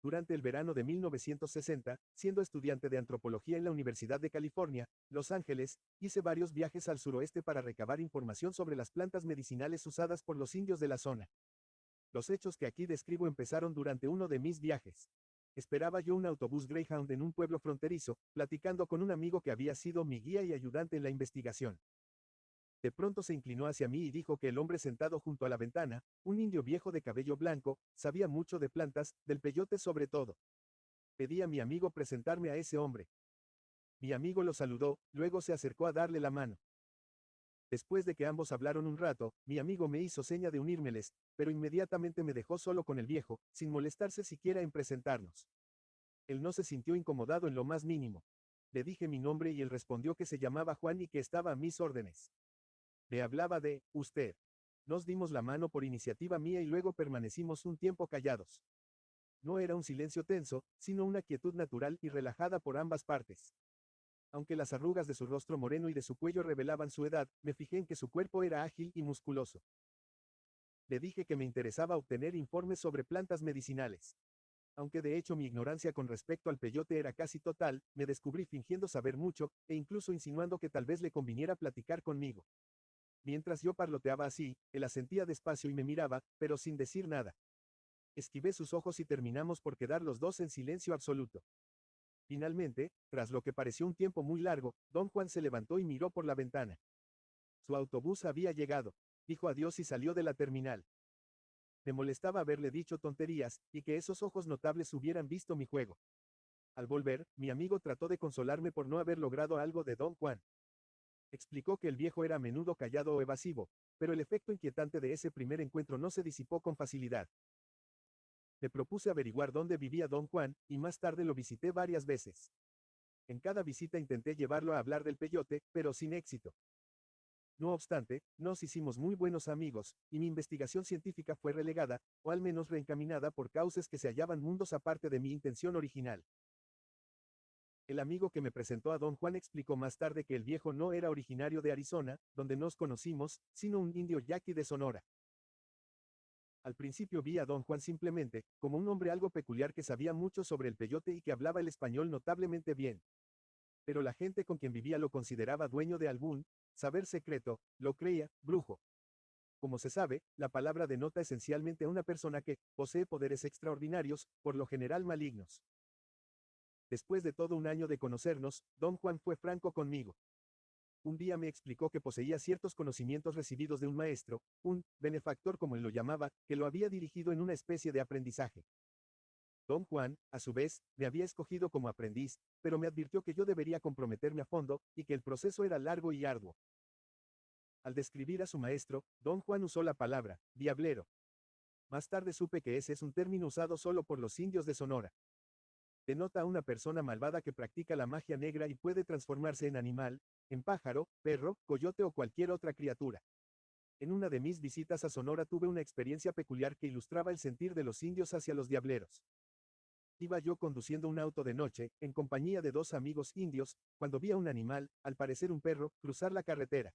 Durante el verano de 1960, siendo estudiante de antropología en la Universidad de California, Los Ángeles, hice varios viajes al suroeste para recabar información sobre las plantas medicinales usadas por los indios de la zona. Los hechos que aquí describo empezaron durante uno de mis viajes. Esperaba yo un autobús Greyhound en un pueblo fronterizo, platicando con un amigo que había sido mi guía y ayudante en la investigación. De pronto se inclinó hacia mí y dijo que el hombre sentado junto a la ventana, un indio viejo de cabello blanco, sabía mucho de plantas, del peyote sobre todo. Pedí a mi amigo presentarme a ese hombre. Mi amigo lo saludó, luego se acercó a darle la mano. Después de que ambos hablaron un rato, mi amigo me hizo seña de unírmeles, pero inmediatamente me dejó solo con el viejo, sin molestarse siquiera en presentarnos. Él no se sintió incomodado en lo más mínimo. Le dije mi nombre y él respondió que se llamaba Juan y que estaba a mis órdenes. Le hablaba de usted. Nos dimos la mano por iniciativa mía y luego permanecimos un tiempo callados. No era un silencio tenso, sino una quietud natural y relajada por ambas partes. Aunque las arrugas de su rostro moreno y de su cuello revelaban su edad, me fijé en que su cuerpo era ágil y musculoso. Le dije que me interesaba obtener informes sobre plantas medicinales. Aunque de hecho mi ignorancia con respecto al peyote era casi total, me descubrí fingiendo saber mucho, e incluso insinuando que tal vez le conviniera platicar conmigo. Mientras yo parloteaba así, él asentía despacio y me miraba, pero sin decir nada. Esquivé sus ojos y terminamos por quedar los dos en silencio absoluto. Finalmente, tras lo que pareció un tiempo muy largo, don Juan se levantó y miró por la ventana. Su autobús había llegado. Dijo adiós y salió de la terminal. Me molestaba haberle dicho tonterías, y que esos ojos notables hubieran visto mi juego. Al volver, mi amigo trató de consolarme por no haber logrado algo de don Juan. Explicó que el viejo era a menudo callado o evasivo, pero el efecto inquietante de ese primer encuentro no se disipó con facilidad. Le propuse averiguar dónde vivía don Juan, y más tarde lo visité varias veces. En cada visita intenté llevarlo a hablar del peyote, pero sin éxito. No obstante, nos hicimos muy buenos amigos, y mi investigación científica fue relegada, o al menos reencaminada por causas que se hallaban mundos aparte de mi intención original. El amigo que me presentó a don Juan explicó más tarde que el viejo no era originario de Arizona, donde nos conocimos, sino un indio yaqui de Sonora. Al principio vi a don Juan simplemente, como un hombre algo peculiar que sabía mucho sobre el peyote y que hablaba el español notablemente bien. Pero la gente con quien vivía lo consideraba dueño de algún saber secreto, lo creía brujo. Como se sabe, la palabra denota esencialmente a una persona que posee poderes extraordinarios, por lo general malignos. Después de todo un año de conocernos, don Juan fue franco conmigo. Un día me explicó que poseía ciertos conocimientos recibidos de un maestro, un benefactor como él lo llamaba, que lo había dirigido en una especie de aprendizaje. Don Juan, a su vez, me había escogido como aprendiz, pero me advirtió que yo debería comprometerme a fondo, y que el proceso era largo y arduo. Al describir a su maestro, don Juan usó la palabra diablero. Más tarde supe que ese es un término usado solo por los indios de Sonora. Denota a una persona malvada que practica la magia negra y puede transformarse en animal, en pájaro, perro, coyote o cualquier otra criatura. En una de mis visitas a Sonora tuve una experiencia peculiar que ilustraba el sentir de los indios hacia los diableros. Iba yo conduciendo un auto de noche, en compañía de dos amigos indios, cuando vi a un animal, al parecer un perro, cruzar la carretera.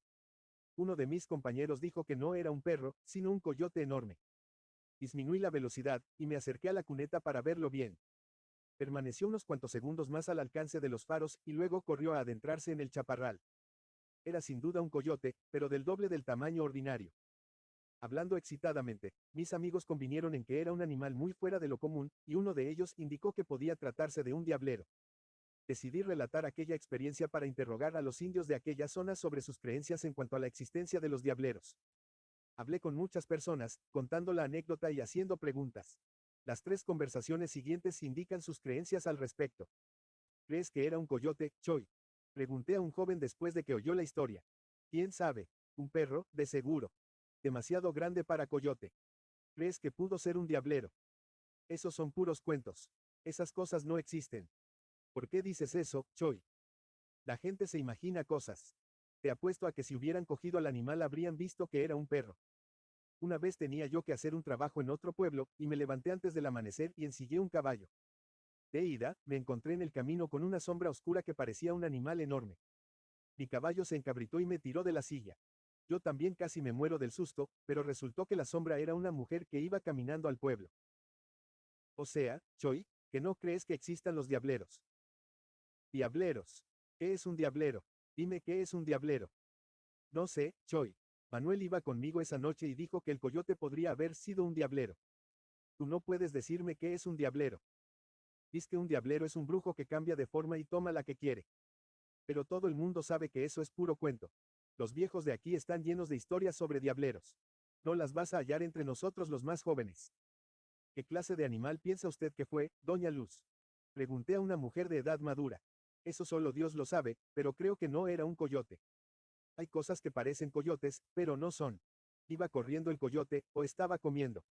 Uno de mis compañeros dijo que no era un perro, sino un coyote enorme. Disminuí la velocidad, y me acerqué a la cuneta para verlo bien. Permaneció unos cuantos segundos más al alcance de los faros, y luego corrió a adentrarse en el chaparral. Era sin duda un coyote, pero del doble del tamaño ordinario. Hablando excitadamente, mis amigos convinieron en que era un animal muy fuera de lo común, y uno de ellos indicó que podía tratarse de un diablero. Decidí relatar aquella experiencia para interrogar a los indios de aquella zona sobre sus creencias en cuanto a la existencia de los diableros. Hablé con muchas personas, contando la anécdota y haciendo preguntas. Las 3 conversaciones siguientes indican sus creencias al respecto. ¿Crees que era un coyote, Choi? Pregunté a un joven después de que oyó la historia. ¿Quién sabe? Un perro, de seguro. Demasiado grande para coyote. ¿Crees que pudo ser un diablero? Esos son puros cuentos. Esas cosas no existen. ¿Por qué dices eso, Choi? La gente se imagina cosas. Te apuesto a que si hubieran cogido al animal habrían visto que era un perro. Una vez tenía yo que hacer un trabajo en otro pueblo, y me levanté antes del amanecer y ensillé un caballo. De ida, me encontré en el camino con una sombra oscura que parecía un animal enorme. Mi caballo se encabritó y me tiró de la silla. Yo también casi me muero del susto, pero resultó que la sombra era una mujer que iba caminando al pueblo. O sea, Choi, ¿Que no crees que existan los diableros? Diableros. ¿Qué es un diablero? Dime qué es un diablero. No sé, Choi. Manuel iba conmigo esa noche y dijo que el coyote podría haber sido un diablero. Tú no puedes decirme qué es un diablero. Dice que un diablero es un brujo que cambia de forma y toma la que quiere. Pero todo el mundo sabe que eso es puro cuento. Los viejos de aquí están llenos de historias sobre diableros. No las vas a hallar entre nosotros los más jóvenes. ¿Qué clase de animal piensa usted que fue, doña Luz? Pregunté a una mujer de edad madura. Eso solo Dios lo sabe, pero creo que no era un coyote. Hay cosas que parecen coyotes, pero no son. ¿Iba corriendo el coyote, o estaba comiendo?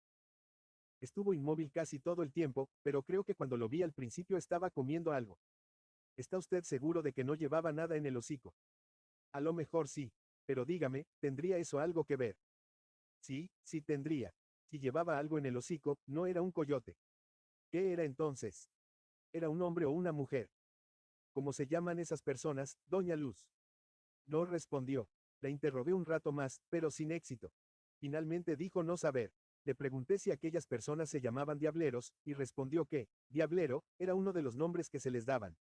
Estuvo inmóvil casi todo el tiempo, pero creo que cuando lo vi al principio estaba comiendo algo. ¿Está usted seguro de que no llevaba nada en el hocico? A lo mejor sí, pero dígame, ¿tendría eso algo que ver? Sí, sí tendría. Si llevaba algo en el hocico, no era un coyote. ¿Qué era entonces? ¿Era un hombre o una mujer? ¿Cómo se llaman esas personas, doña Luz? No respondió. La interrogué un rato más, pero sin éxito. Finalmente dijo no saber. Le pregunté si aquellas personas se llamaban diableros, y respondió que, diablero, era uno de los nombres que se les daban.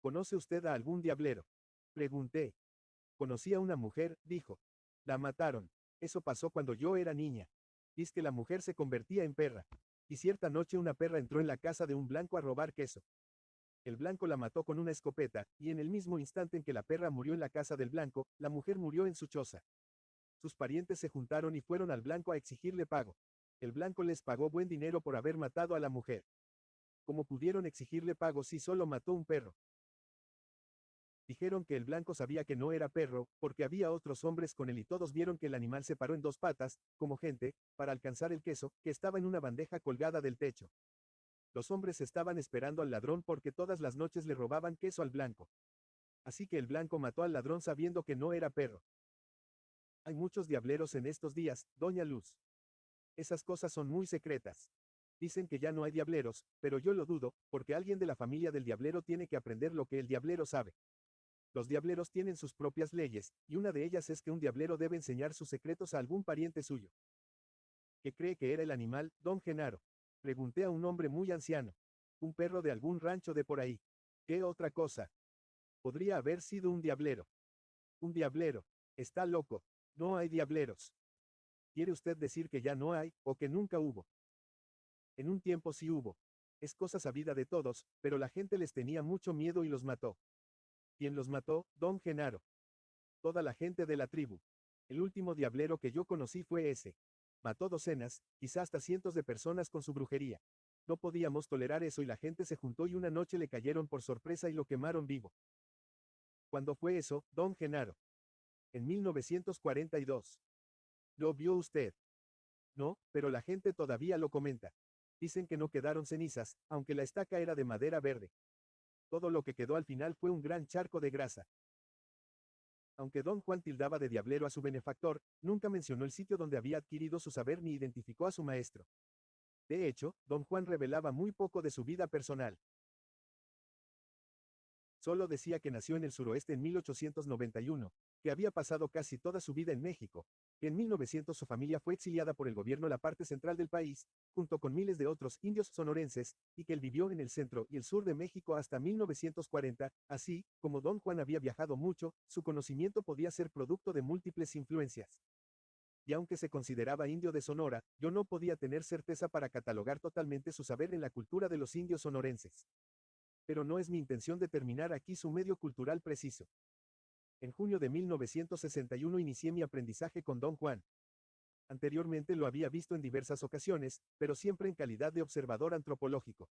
¿Conoce usted a algún diablero? Pregunté. Conocí a una mujer, dijo. La mataron. Eso pasó cuando yo era niña. Dice que la mujer se convertía en perra. Y cierta noche una perra entró en la casa de un blanco a robar queso. El blanco la mató con una escopeta, y en el mismo instante en que la perra murió en la casa del blanco, la mujer murió en su choza. Sus parientes se juntaron y fueron al blanco a exigirle pago. El blanco les pagó buen dinero por haber matado a la mujer. ¿Cómo pudieron exigirle pago si solo mató un perro? Dijeron que el blanco sabía que no era perro, porque había otros hombres con él y todos vieron que el animal se paró en dos patas, como gente, para alcanzar el queso, que estaba en una bandeja colgada del techo. Los hombres estaban esperando al ladrón porque todas las noches le robaban queso al blanco. Así que el blanco mató al ladrón sabiendo que no era perro. Hay muchos diableros en estos días, doña Luz. Esas cosas son muy secretas. Dicen que ya no hay diableros, pero yo lo dudo, porque alguien de la familia del diablero tiene que aprender lo que el diablero sabe. Los diableros tienen sus propias leyes, y una de ellas es que un diablero debe enseñar sus secretos a algún pariente suyo. ¿Qué cree que era el animal, don Genaro? Pregunté a un hombre muy anciano. Un perro de algún rancho de por ahí. ¿Qué otra cosa? Podría haber sido un diablero. Un diablero. Está loco. No hay diableros. ¿Quiere usted decir que ya no hay, o que nunca hubo? En un tiempo sí hubo. Es cosa sabida de todos, pero la gente les tenía mucho miedo y los mató. ¿Quién los mató, don Genaro? Toda la gente de la tribu. El último diablero que yo conocí fue ese. Mató docenas, quizás hasta cientos de personas con su brujería. No podíamos tolerar eso y la gente se juntó y una noche le cayeron por sorpresa y lo quemaron vivo. ¿Cuándo fue eso, don Genaro? En 1942. ¿Lo vio usted? No, pero la gente todavía lo comenta. Dicen que no quedaron cenizas, aunque la estaca era de madera verde. Todo lo que quedó al final fue un gran charco de grasa. Aunque don Juan tildaba de diablero a su benefactor, nunca mencionó el sitio donde había adquirido su saber ni identificó a su maestro. De hecho, don Juan revelaba muy poco de su vida personal. Solo decía que nació en el suroeste en 1891, que había pasado casi toda su vida en México, que en 1900 su familia fue exiliada por el gobierno a la parte central del país, junto con miles de otros indios sonorenses, y que él vivió en el centro y el sur de México hasta 1940, así, como don Juan había viajado mucho, su conocimiento podía ser producto de múltiples influencias. Y aunque se consideraba indio de Sonora, yo no podía tener certeza para catalogar totalmente su saber en la cultura de los indios sonorenses. Pero no es mi intención determinar aquí su medio cultural preciso. En junio de 1961 inicié mi aprendizaje con don Juan. Anteriormente lo había visto en diversas ocasiones, pero siempre en calidad de observador antropológico.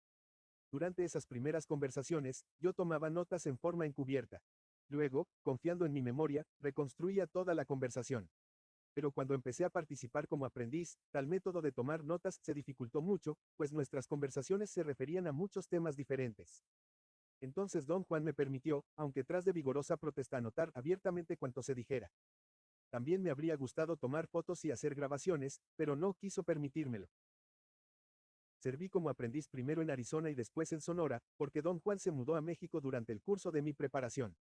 Durante esas primeras conversaciones, yo tomaba notas en forma encubierta. Luego, confiando en mi memoria, reconstruía toda la conversación. Pero cuando empecé a participar como aprendiz, tal método de tomar notas se dificultó mucho, pues nuestras conversaciones se referían a muchos temas diferentes. Entonces don Juan me permitió, aunque tras de vigorosa protesta, anotar abiertamente cuanto se dijera. También me habría gustado tomar fotos y hacer grabaciones, pero no quiso permitírmelo. Serví como aprendiz primero en Arizona y después en Sonora, porque don Juan se mudó a México durante el curso de mi preparación.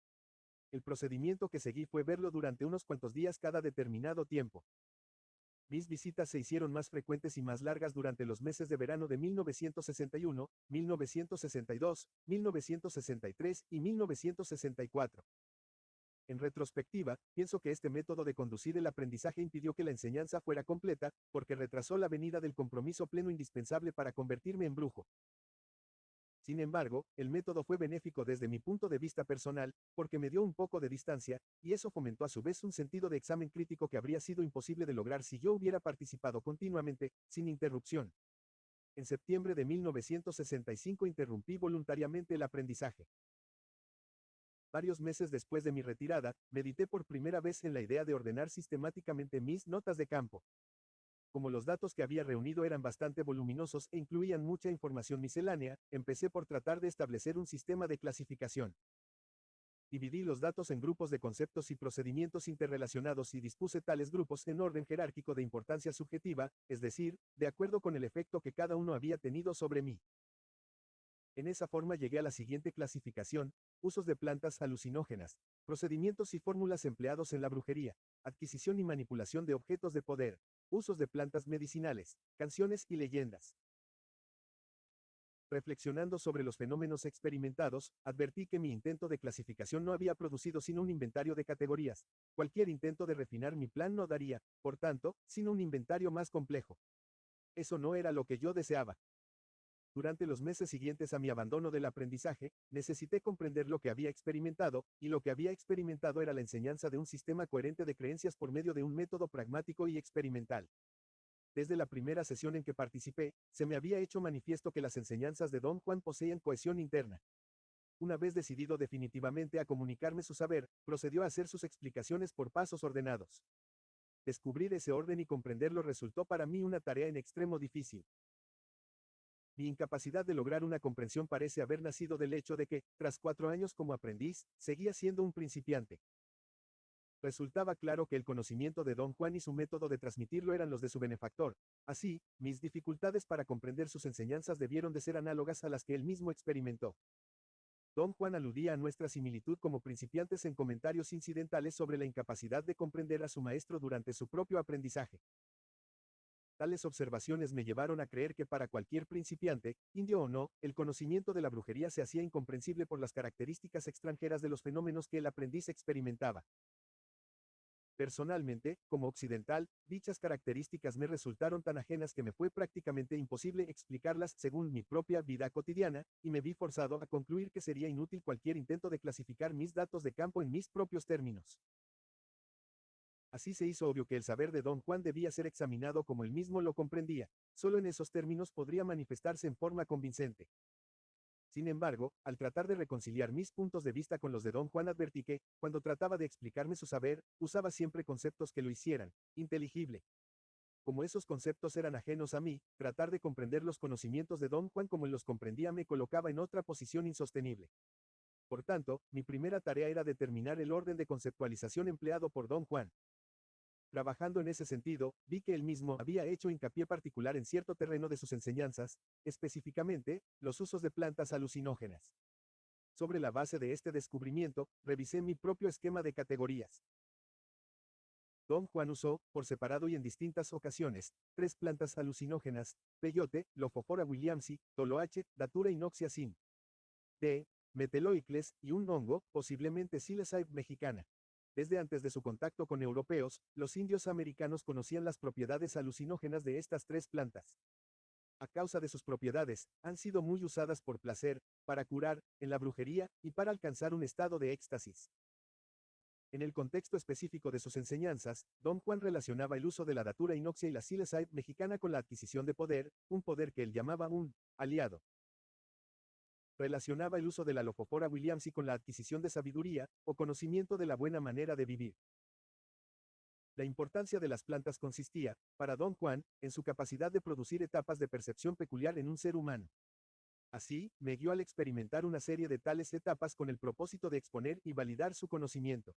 El procedimiento que seguí fue verlo durante unos cuantos días cada determinado tiempo. Mis visitas se hicieron más frecuentes y más largas durante los meses de verano de 1961, 1962, 1963 y 1964. En retrospectiva, pienso que este método de conducir el aprendizaje impidió que la enseñanza fuera completa, porque retrasó la venida del compromiso pleno indispensable para convertirme en brujo. Sin embargo, el método fue benéfico desde mi punto de vista personal, porque me dio un poco de distancia, y eso fomentó a su vez un sentido de examen crítico que habría sido imposible de lograr si yo hubiera participado continuamente, sin interrupción. En septiembre de 1965 interrumpí voluntariamente el aprendizaje. Varios meses después de mi retirada, medité por primera vez en la idea de ordenar sistemáticamente mis notas de campo. Como los datos que había reunido eran bastante voluminosos e incluían mucha información miscelánea, empecé por tratar de establecer un sistema de clasificación. Dividí los datos en grupos de conceptos y procedimientos interrelacionados y dispuse tales grupos en orden jerárquico de importancia subjetiva, es decir, de acuerdo con el efecto que cada uno había tenido sobre mí. En esa forma llegué a la siguiente clasificación: usos de plantas alucinógenas, procedimientos y fórmulas empleados en la brujería, adquisición y manipulación de objetos de poder, usos de plantas medicinales, canciones y leyendas. Reflexionando sobre los fenómenos experimentados, advertí que mi intento de clasificación no había producido sino un inventario de categorías. Cualquier intento de refinar mi plan no daría, por tanto, sino un inventario más complejo. Eso no era lo que yo deseaba. Durante los meses siguientes a mi abandono del aprendizaje, necesité comprender lo que había experimentado, y lo que había experimentado era la enseñanza de un sistema coherente de creencias por medio de un método pragmático y experimental. Desde la primera sesión en que participé, se me había hecho manifiesto que las enseñanzas de Don Juan poseían cohesión interna. Una vez decidido definitivamente a comunicarme su saber, procedió a hacer sus explicaciones por pasos ordenados. Descubrir ese orden y comprenderlo resultó para mí una tarea en extremo difícil. Mi incapacidad de lograr una comprensión parece haber nacido del hecho de que, tras 4 años como aprendiz, seguía siendo un principiante. Resultaba claro que el conocimiento de Don Juan y su método de transmitirlo eran los de su benefactor. Así, mis dificultades para comprender sus enseñanzas debieron de ser análogas a las que él mismo experimentó. Don Juan aludía a nuestra similitud como principiantes en comentarios incidentales sobre la incapacidad de comprender a su maestro durante su propio aprendizaje. Tales observaciones me llevaron a creer que para cualquier principiante, indio o no, el conocimiento de la brujería se hacía incomprensible por las características extranjeras de los fenómenos que el aprendiz experimentaba. Personalmente, como occidental, dichas características me resultaron tan ajenas que me fue prácticamente imposible explicarlas según mi propia vida cotidiana, y me vi forzado a concluir que sería inútil cualquier intento de clasificar mis datos de campo en mis propios términos. Así se hizo obvio que el saber de Don Juan debía ser examinado como él mismo lo comprendía. Solo en esos términos podría manifestarse en forma convincente. Sin embargo, al tratar de reconciliar mis puntos de vista con los de Don Juan, advertí que, cuando trataba de explicarme su saber, usaba siempre conceptos que lo hicieran inteligible. Como esos conceptos eran ajenos a mí, tratar de comprender los conocimientos de Don Juan como él los comprendía me colocaba en otra posición insostenible. Por tanto, mi primera tarea era determinar el orden de conceptualización empleado por Don Juan. Trabajando en ese sentido, vi que él mismo había hecho hincapié particular en cierto terreno de sus enseñanzas, específicamente, los usos de plantas alucinógenas. Sobre la base de este descubrimiento, revisé mi propio esquema de categorías. Don Juan usó, por separado y en distintas ocasiones, 3 plantas alucinógenas: peyote, Lophophora williamsi, toloache, datura y noxia sin. D. Meteloicles, y un hongo, posiblemente Psilocybe mexicana. Desde antes de su contacto con europeos, los indios americanos conocían las propiedades alucinógenas de estas 3 plantas. A causa de sus propiedades, han sido muy usadas por placer, para curar, en la brujería, y para alcanzar un estado de éxtasis. En el contexto específico de sus enseñanzas, Don Juan relacionaba el uso de la datura inoxia y la Psilocybe mexicana con la adquisición de poder, un poder que él llamaba un aliado. Relacionaba el uso de la Lophophora williamsi con la adquisición de sabiduría, o conocimiento de la buena manera de vivir. La importancia de las plantas consistía, para Don Juan, en su capacidad de producir etapas de percepción peculiar en un ser humano. Así, me guió al experimentar una serie de tales etapas con el propósito de exponer y validar su conocimiento.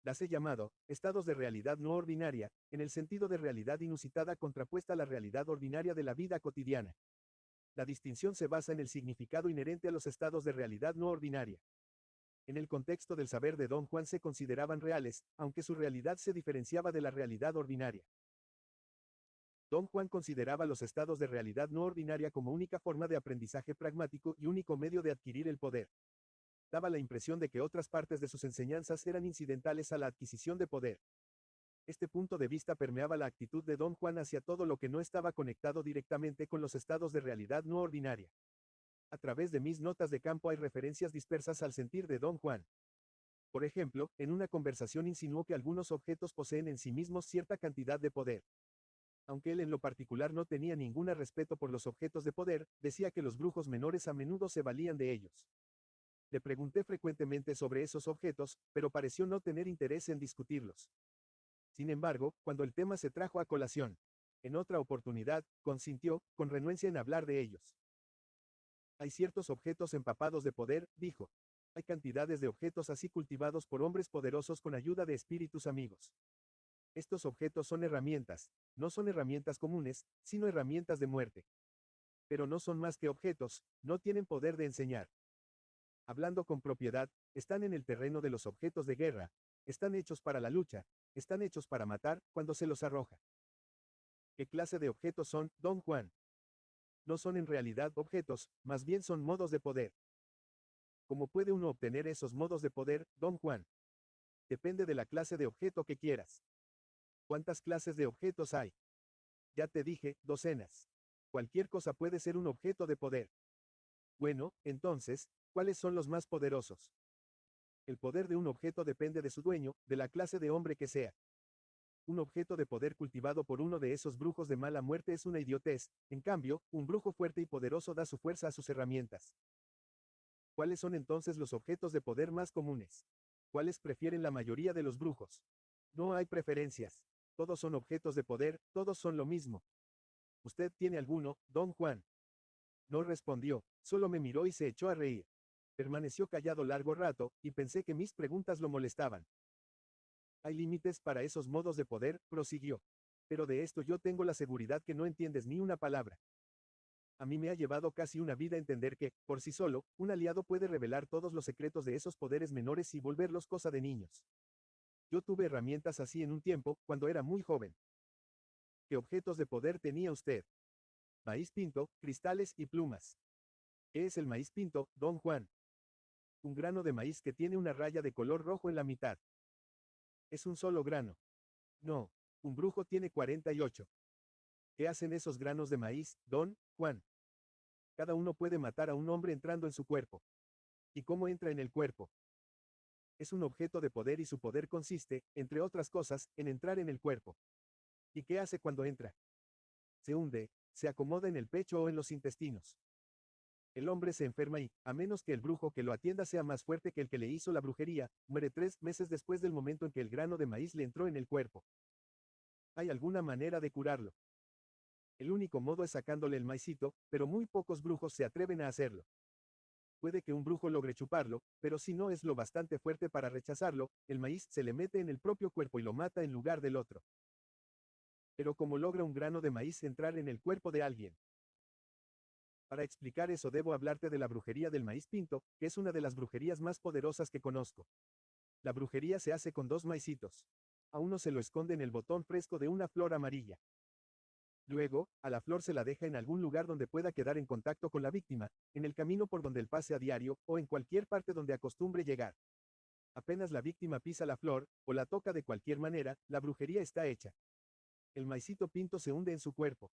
Las he llamado estados de realidad no ordinaria, en el sentido de realidad inusitada contrapuesta a la realidad ordinaria de la vida cotidiana. La distinción se basa en el significado inherente a los estados de realidad no ordinaria. En el contexto del saber de Don Juan se consideraban reales, aunque su realidad se diferenciaba de la realidad ordinaria. Don Juan consideraba los estados de realidad no ordinaria como única forma de aprendizaje pragmático y único medio de adquirir el poder. Daba la impresión de que otras partes de sus enseñanzas eran incidentales a la adquisición de poder. Este punto de vista permeaba la actitud de Don Juan hacia todo lo que no estaba conectado directamente con los estados de realidad no ordinaria. A través de mis notas de campo hay referencias dispersas al sentir de Don Juan. Por ejemplo, en una conversación insinuó que algunos objetos poseen en sí mismos cierta cantidad de poder. Aunque él en lo particular no tenía ningún respeto por los objetos de poder, decía que los brujos menores a menudo se valían de ellos. Le pregunté frecuentemente sobre esos objetos, pero pareció no tener interés en discutirlos. Sin embargo, cuando el tema se trajo a colación, en otra oportunidad, consintió, con renuencia en hablar de ellos. Hay ciertos objetos empapados de poder, dijo. Hay cantidades de objetos así cultivados por hombres poderosos con ayuda de espíritus amigos. Estos objetos son herramientas, no son herramientas comunes, sino herramientas de muerte. Pero no son más que objetos, no tienen poder de enseñar. Hablando con propiedad, están en el terreno de los objetos de guerra, están hechos para la lucha, están hechos para matar cuando se los arroja. ¿Qué clase de objetos son, Don Juan? No son en realidad objetos, más bien son modos de poder. ¿Cómo puede uno obtener esos modos de poder, Don Juan? Depende de la clase de objeto que quieras. ¿Cuántas clases de objetos hay? Ya te dije, docenas. Cualquier cosa puede ser un objeto de poder. Bueno, entonces, ¿cuáles son los más poderosos? El poder de un objeto depende de su dueño, de la clase de hombre que sea. Un objeto de poder cultivado por uno de esos brujos de mala muerte es una idiotez, en cambio, un brujo fuerte y poderoso da su fuerza a sus herramientas. ¿Cuáles son entonces los objetos de poder más comunes? ¿Cuáles prefieren la mayoría de los brujos? No hay preferencias. Todos son objetos de poder, todos son lo mismo. ¿Usted tiene alguno, Don Juan? No respondió, solo me miró y se echó a reír. Permaneció callado largo rato, y pensé que mis preguntas lo molestaban. Hay límites para esos modos de poder, prosiguió. Pero de esto yo tengo la seguridad que no entiendes ni una palabra. A mí me ha llevado casi una vida entender que, por sí solo, un aliado puede revelar todos los secretos de esos poderes menores y volverlos cosa de niños. Yo tuve herramientas así en un tiempo, cuando era muy joven. ¿Qué objetos de poder tenía usted? Maíz pinto, cristales y plumas. ¿Qué es el maíz pinto, Don Juan? Un grano de maíz que tiene una raya de color rojo en la mitad. Es un solo grano. No, un brujo tiene 48. ¿Qué hacen esos granos de maíz, Don Juan? Cada uno puede matar a un hombre entrando en su cuerpo. ¿Y cómo entra en el cuerpo? Es un objeto de poder y su poder consiste, entre otras cosas, en entrar en el cuerpo. ¿Y qué hace cuando entra? Se hunde, se acomoda en el pecho o en los intestinos. El hombre se enferma y, a menos que el brujo que lo atienda sea más fuerte que el que le hizo la brujería, muere 3 meses después del momento en que el grano de maíz le entró en el cuerpo. ¿Hay alguna manera de curarlo? El único modo es sacándole el maicito, pero muy pocos brujos se atreven a hacerlo. Puede que un brujo logre chuparlo, pero si no es lo bastante fuerte para rechazarlo, el maíz se le mete en el propio cuerpo y lo mata en lugar del otro. Pero ¿cómo logra un grano de maíz entrar en el cuerpo de alguien? Para explicar eso debo hablarte de la brujería del maíz pinto, que es una de las brujerías más poderosas que conozco. La brujería se hace con dos maicitos. A uno se lo esconde en el botón fresco de una flor amarilla. Luego, a la flor se la deja en algún lugar donde pueda quedar en contacto con la víctima, en el camino por donde él pase a diario, o en cualquier parte donde acostumbre llegar. Apenas la víctima pisa la flor, o la toca de cualquier manera, la brujería está hecha. El maicito pinto se hunde en su cuerpo.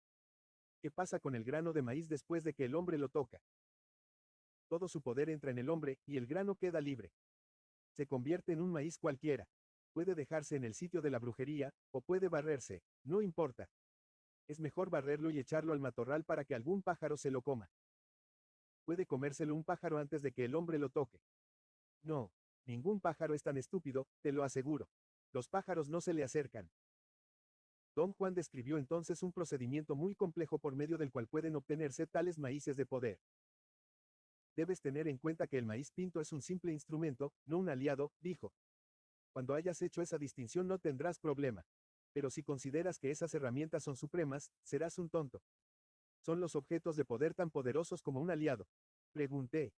¿Qué pasa con el grano de maíz después de que el hombre lo toca? Todo su poder entra en el hombre, y el grano queda libre. Se convierte en un maíz cualquiera. Puede dejarse en el sitio de la brujería, o puede barrerse, no importa. Es mejor barrerlo y echarlo al matorral para que algún pájaro se lo coma. Puede comérselo un pájaro antes de que el hombre lo toque. No, ningún pájaro es tan estúpido, te lo aseguro. Los pájaros no se le acercan. Don Juan describió entonces un procedimiento muy complejo por medio del cual pueden obtenerse tales maíces de poder. Debes tener en cuenta que el maíz pinto es un simple instrumento, no un aliado, dijo. Cuando hayas hecho esa distinción no tendrás problema. Pero si consideras que esas herramientas son supremas, serás un tonto. ¿Son los objetos de poder tan poderosos como un aliado? Pregunté.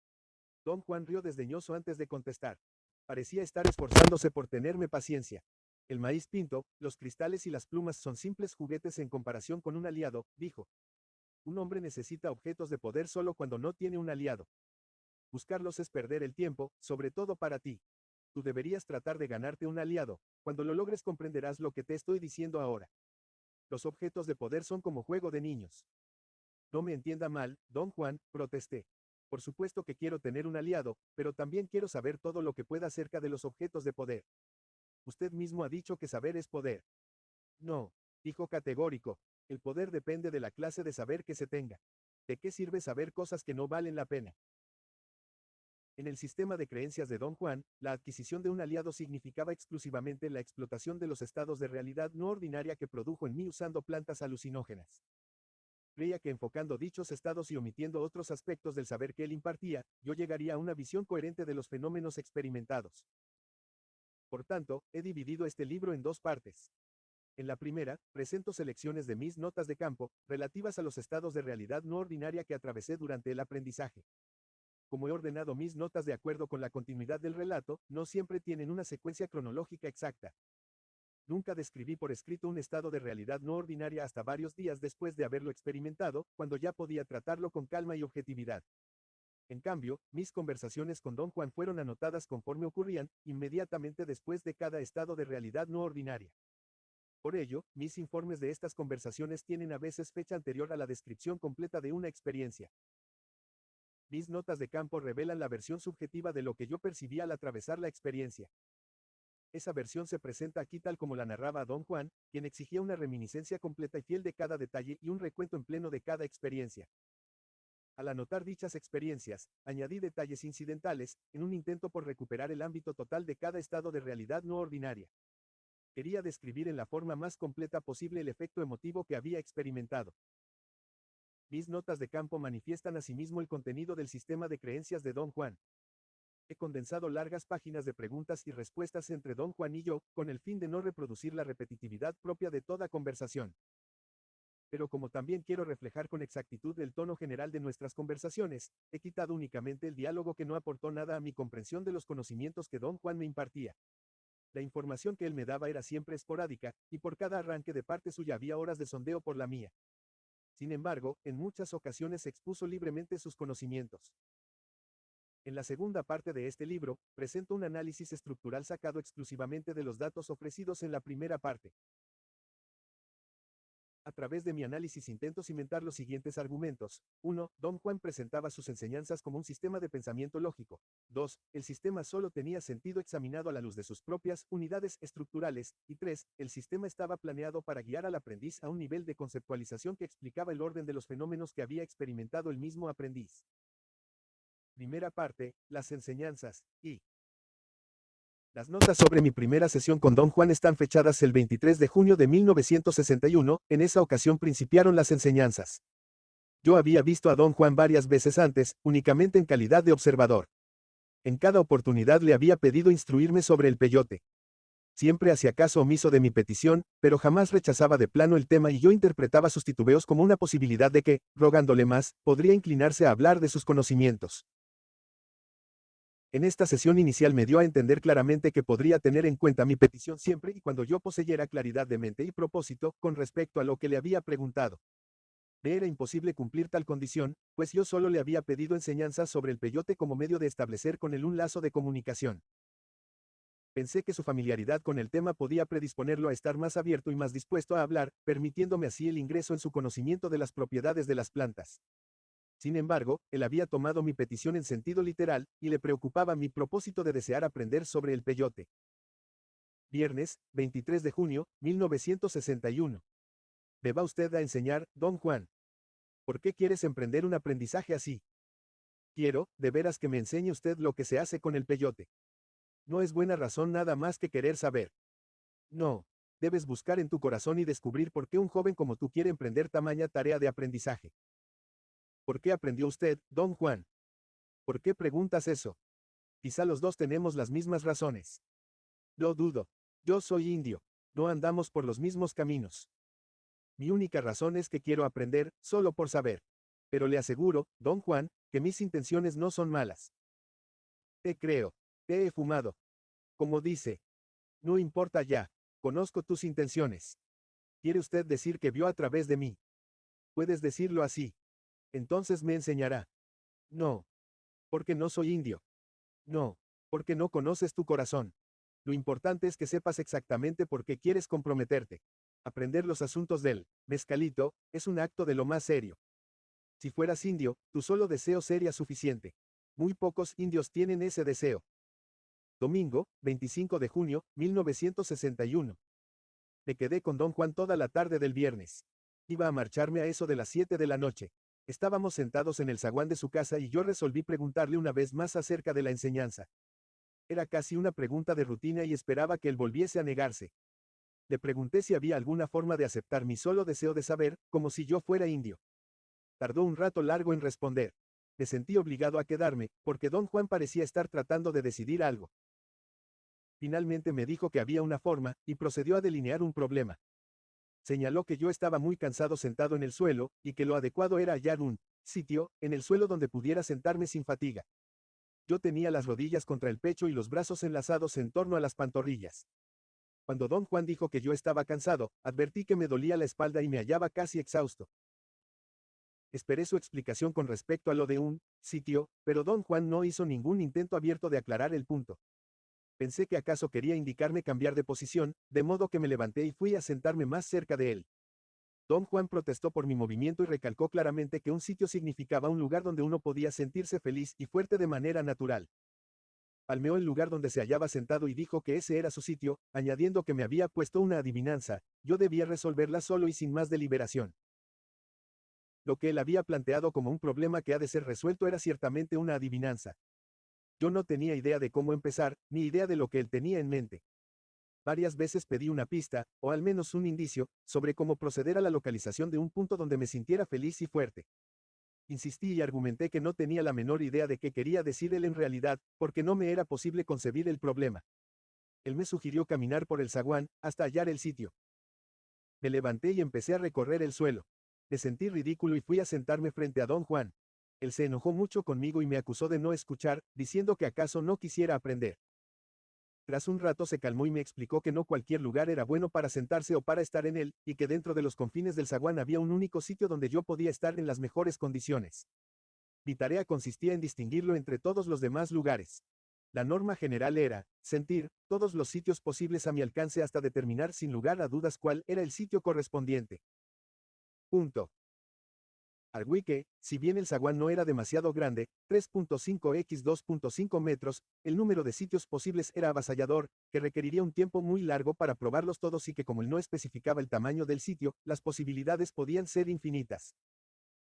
Don Juan rió desdeñoso antes de contestar. Parecía estar esforzándose por tenerme paciencia. El maíz pinto, los cristales y las plumas son simples juguetes en comparación con un aliado, dijo. Un hombre necesita objetos de poder solo cuando no tiene un aliado. Buscarlos es perder el tiempo, sobre todo para ti. Tú deberías tratar de ganarte un aliado. Cuando lo logres comprenderás lo que te estoy diciendo ahora. Los objetos de poder son como juego de niños. No me entienda mal, don Juan, protesté. Por supuesto que quiero tener un aliado, pero también quiero saber todo lo que pueda acerca de los objetos de poder. Usted mismo ha dicho que saber es poder. No, dijo categórico. El poder depende de la clase de saber que se tenga. ¿De qué sirve saber cosas que no valen la pena? En el sistema de creencias de Don Juan, la adquisición de un aliado significaba exclusivamente la explotación de los estados de realidad no ordinaria que produjo en mí usando plantas alucinógenas. Creía que enfocando dichos estados y omitiendo otros aspectos del saber que él impartía, yo llegaría a una visión coherente de los fenómenos experimentados. Por tanto, he dividido este libro en dos partes. En la primera, presento selecciones de mis notas de campo, relativas a los estados de realidad no ordinaria que atravesé durante el aprendizaje. Como he ordenado mis notas de acuerdo con la continuidad del relato, no siempre tienen una secuencia cronológica exacta. Nunca describí por escrito un estado de realidad no ordinaria hasta varios días después de haberlo experimentado, cuando ya podía tratarlo con calma y objetividad. En cambio, mis conversaciones con Don Juan fueron anotadas conforme ocurrían, inmediatamente después de cada estado de realidad no ordinaria. Por ello, mis informes de estas conversaciones tienen a veces fecha anterior a la descripción completa de una experiencia. Mis notas de campo revelan la versión subjetiva de lo que yo percibí al atravesar la experiencia. Esa versión se presenta aquí tal como la narraba Don Juan, quien exigía una reminiscencia completa y fiel de cada detalle y un recuento en pleno de cada experiencia. Al anotar dichas experiencias, añadí detalles incidentales, en un intento por recuperar el ámbito total de cada estado de realidad no ordinaria. Quería describir en la forma más completa posible el efecto emotivo que había experimentado. Mis notas de campo manifiestan asimismo el contenido del sistema de creencias de Don Juan. He condensado largas páginas de preguntas y respuestas entre Don Juan y yo, con el fin de no reproducir la repetitividad propia de toda conversación. Pero como también quiero reflejar con exactitud el tono general de nuestras conversaciones, he quitado únicamente el diálogo que no aportó nada a mi comprensión de los conocimientos que Don Juan me impartía. La información que él me daba era siempre esporádica, y por cada arranque de parte suya había horas de sondeo por la mía. Sin embargo, en muchas ocasiones expuso libremente sus conocimientos. En la segunda parte de este libro, presento un análisis estructural sacado exclusivamente de los datos ofrecidos en la primera parte. A través de mi análisis intento cimentar los siguientes argumentos. 1. Don Juan presentaba sus enseñanzas como un sistema de pensamiento lógico. 2. El sistema solo tenía sentido examinado a la luz de sus propias unidades estructurales. Y 3. El sistema estaba planeado para guiar al aprendiz a un nivel de conceptualización que explicaba el orden de los fenómenos que había experimentado el mismo aprendiz. Primera parte, las enseñanzas, y las notas sobre mi primera sesión con Don Juan están fechadas el 23 de junio de 1961, en esa ocasión principiaron las enseñanzas. Yo había visto a Don Juan varias veces antes, únicamente en calidad de observador. En cada oportunidad le había pedido instruirme sobre el peyote. Siempre hacía caso omiso de mi petición, pero jamás rechazaba de plano el tema y yo interpretaba sus titubeos como una posibilidad de que, rogándole más, podría inclinarse a hablar de sus conocimientos. En esta sesión inicial me dio a entender claramente que podría tener en cuenta mi petición siempre y cuando yo poseyera claridad de mente y propósito con respecto a lo que le había preguntado. Me era imposible cumplir tal condición, pues yo solo le había pedido enseñanzas sobre el peyote como medio de establecer con él un lazo de comunicación. Pensé que su familiaridad con el tema podía predisponerlo a estar más abierto y más dispuesto a hablar, permitiéndome así el ingreso en su conocimiento de las propiedades de las plantas. Sin embargo, él había tomado mi petición en sentido literal, y le preocupaba mi propósito de desear aprender sobre el peyote. Viernes, 23 de junio, 1961. ¿Me va usted a enseñar, don Juan? ¿Por qué quieres emprender un aprendizaje así? Quiero, de veras que me enseñe usted lo que se hace con el peyote. No es buena razón nada más que querer saber. No, debes buscar en tu corazón y descubrir por qué un joven como tú quiere emprender tamaña tarea de aprendizaje. ¿Por qué aprendió usted, don Juan? ¿Por qué preguntas eso? Quizá los dos tenemos las mismas razones. Lo dudo. Yo soy indio. No andamos por los mismos caminos. Mi única razón es que quiero aprender, solo por saber. Pero le aseguro, don Juan, que mis intenciones no son malas. Te creo. Te he fumado. Como dice. No importa ya. Conozco tus intenciones. ¿Quiere usted decir que vio a través de mí? Puedes decirlo así. Entonces me enseñará. No. Porque no soy indio. No. Porque no conoces tu corazón. Lo importante es que sepas exactamente por qué quieres comprometerte. Aprender los asuntos del mezcalito es un acto de lo más serio. Si fueras indio, tu solo deseo sería suficiente. Muy pocos indios tienen ese deseo. Domingo, 25 de junio, 1961. Me quedé con don Juan toda la tarde del viernes. Iba a marcharme a eso de las 7 de la noche. Estábamos sentados en el zaguán de su casa y yo resolví preguntarle una vez más acerca de la enseñanza. Era casi una pregunta de rutina y esperaba que él volviese a negarse. Le pregunté si había alguna forma de aceptar mi solo deseo de saber, como si yo fuera indio. Tardó un rato largo en responder. Me sentí obligado a quedarme, porque don Juan parecía estar tratando de decidir algo. Finalmente me dijo que había una forma, y procedió a delinear un problema. Señaló que yo estaba muy cansado sentado en el suelo, y que lo adecuado era hallar un sitio en el suelo donde pudiera sentarme sin fatiga. Yo tenía las rodillas contra el pecho y los brazos enlazados en torno a las pantorrillas. Cuando don Juan dijo que yo estaba cansado, advertí que me dolía la espalda y me hallaba casi exhausto. Esperé su explicación con respecto a lo de un sitio, pero don Juan no hizo ningún intento abierto de aclarar el punto. Pensé que acaso quería indicarme cambiar de posición, de modo que me levanté y fui a sentarme más cerca de él. Don Juan protestó por mi movimiento y recalcó claramente que un sitio significaba un lugar donde uno podía sentirse feliz y fuerte de manera natural. Palmeó el lugar donde se hallaba sentado y dijo que ese era su sitio, añadiendo que me había puesto una adivinanza, yo debía resolverla solo y sin más deliberación. Lo que él había planteado como un problema que ha de ser resuelto era ciertamente una adivinanza. Yo no tenía idea de cómo empezar, ni idea de lo que él tenía en mente. Varias veces pedí una pista, o al menos un indicio, sobre cómo proceder a la localización de un punto donde me sintiera feliz y fuerte. Insistí y argumenté que no tenía la menor idea de qué quería decir él en realidad, porque no me era posible concebir el problema. Él me sugirió caminar por el zaguán, hasta hallar el sitio. Me levanté y empecé a recorrer el suelo. Me sentí ridículo y fui a sentarme frente a don Juan. Él se enojó mucho conmigo y me acusó de no escuchar, diciendo que acaso no quisiera aprender. Tras un rato se calmó y me explicó que no cualquier lugar era bueno para sentarse o para estar en él, y que dentro de los confines del zaguán había un único sitio donde yo podía estar en las mejores condiciones. Mi tarea consistía en distinguirlo entre todos los demás lugares. La norma general era sentir todos los sitios posibles a mi alcance hasta determinar sin lugar a dudas cuál era el sitio correspondiente. Punto. Arguí que, si bien el zaguán no era demasiado grande, 3.5 x 2.5 metros, el número de sitios posibles era avasallador, que requeriría un tiempo muy largo para probarlos todos y que como él no especificaba el tamaño del sitio, las posibilidades podían ser infinitas.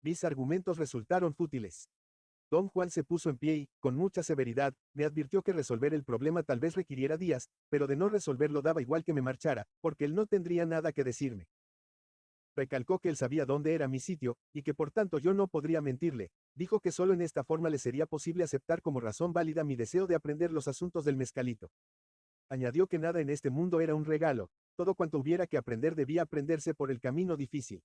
Mis argumentos resultaron fútiles. Don Juan se puso en pie y, con mucha severidad, me advirtió que resolver el problema tal vez requiriera días, pero de no resolverlo daba igual que me marchara, porque él no tendría nada que decirme. Recalcó que él sabía dónde era mi sitio, y que por tanto yo no podría mentirle. Dijo que solo en esta forma le sería posible aceptar como razón válida mi deseo de aprender los asuntos del mezcalito. Añadió que nada en este mundo era un regalo, todo cuanto hubiera que aprender debía aprenderse por el camino difícil.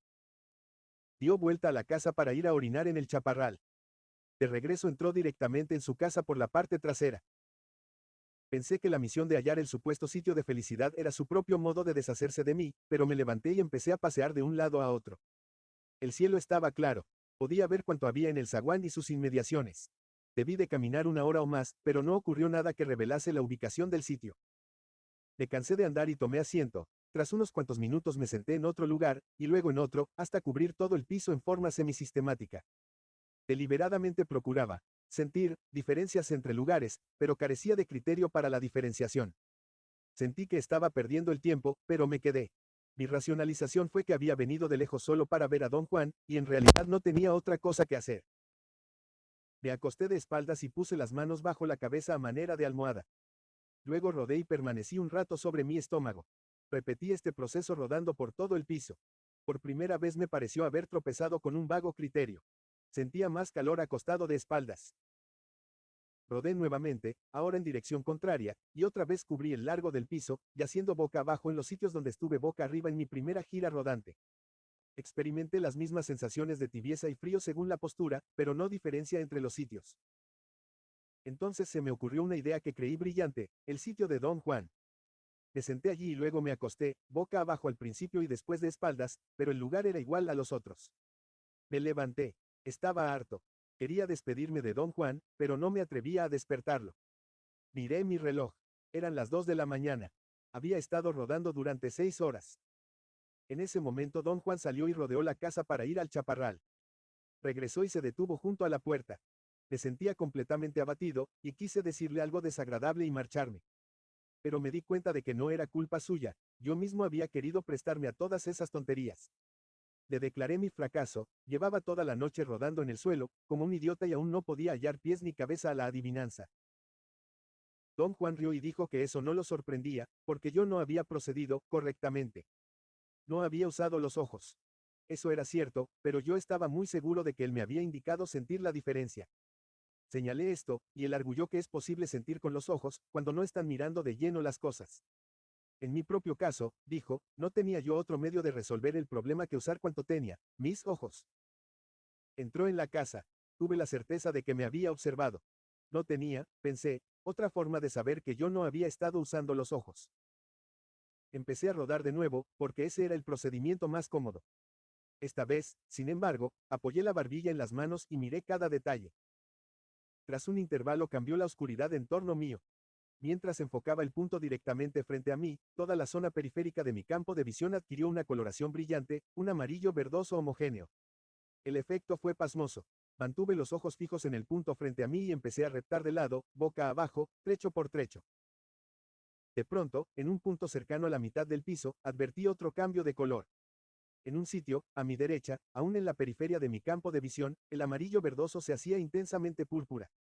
Dio vuelta a la casa para ir a orinar en el chaparral. De regreso entró directamente en su casa por la parte trasera. Pensé que la misión de hallar el supuesto sitio de felicidad era su propio modo de deshacerse de mí, pero me levanté y empecé a pasear de un lado a otro. El cielo estaba claro. Podía ver cuanto había en el zaguán y sus inmediaciones. Debí de caminar una hora o más, pero no ocurrió nada que revelase la ubicación del sitio. Me cansé de andar y tomé asiento. Tras unos cuantos minutos me senté en otro lugar, y luego en otro, hasta cubrir todo el piso en forma semisistemática. Deliberadamente procuraba sentir diferencias entre lugares, pero carecía de criterio para la diferenciación. Sentí que estaba perdiendo el tiempo, pero me quedé. Mi racionalización fue que había venido de lejos solo para ver a don Juan, y en realidad no tenía otra cosa que hacer. Me acosté de espaldas y puse las manos bajo la cabeza a manera de almohada. Luego rodé y permanecí un rato sobre mi estómago. Repetí este proceso rodando por todo el piso. Por primera vez me pareció haber tropezado con un vago criterio. Sentía más calor acostado de espaldas. Rodé nuevamente, ahora en dirección contraria, y otra vez cubrí el largo del piso, yaciendo boca abajo en los sitios donde estuve boca arriba en mi primera gira rodante. Experimenté las mismas sensaciones de tibieza y frío según la postura, pero no diferencia entre los sitios. Entonces se me ocurrió una idea que creí brillante, el sitio de don Juan. Me senté allí y luego me acosté, boca abajo al principio y después de espaldas, pero el lugar era igual a los otros. Me levanté. Estaba harto. Quería despedirme de don Juan, pero no me atrevía a despertarlo. Miré mi reloj. Eran las 2 de la mañana. Había estado rodando durante 6 horas. En ese momento don Juan salió y rodeó la casa para ir al chaparral. Regresó y se detuvo junto a la puerta. Me sentía completamente abatido, y quise decirle algo desagradable y marcharme. Pero me di cuenta de que no era culpa suya, yo mismo había querido prestarme a todas esas tonterías. Le declaré mi fracaso, llevaba toda la noche rodando en el suelo, como un idiota y aún no podía hallar pies ni cabeza a la adivinanza. Don Juan rió y dijo que eso no lo sorprendía, porque yo no había procedido correctamente. No había usado los ojos. Eso era cierto, pero yo estaba muy seguro de que él me había indicado sentir la diferencia. Señalé esto, y él arguyó que es posible sentir con los ojos, cuando no están mirando de lleno las cosas. En mi propio caso, dijo, no tenía yo otro medio de resolver el problema que usar cuanto tenía, mis ojos. Entró en la casa. Tuve la certeza de que me había observado. No tenía, pensé, otra forma de saber que yo no había estado usando los ojos. Empecé a rodar de nuevo, porque ese era el procedimiento más cómodo. Esta vez, sin embargo, apoyé la barbilla en las manos y miré cada detalle. Tras un intervalo cambió la oscuridad en torno mío. Mientras enfocaba el punto directamente frente a mí, toda la zona periférica de mi campo de visión adquirió una coloración brillante, un amarillo verdoso homogéneo. El efecto fue pasmoso. Mantuve los ojos fijos en el punto frente a mí y empecé a reptar de lado, boca abajo, trecho por trecho. De pronto, en un punto cercano a la mitad del piso, advertí otro cambio de color. En un sitio, a mi derecha, aún en la periferia de mi campo de visión, el amarillo verdoso se hacía intensamente púrpura.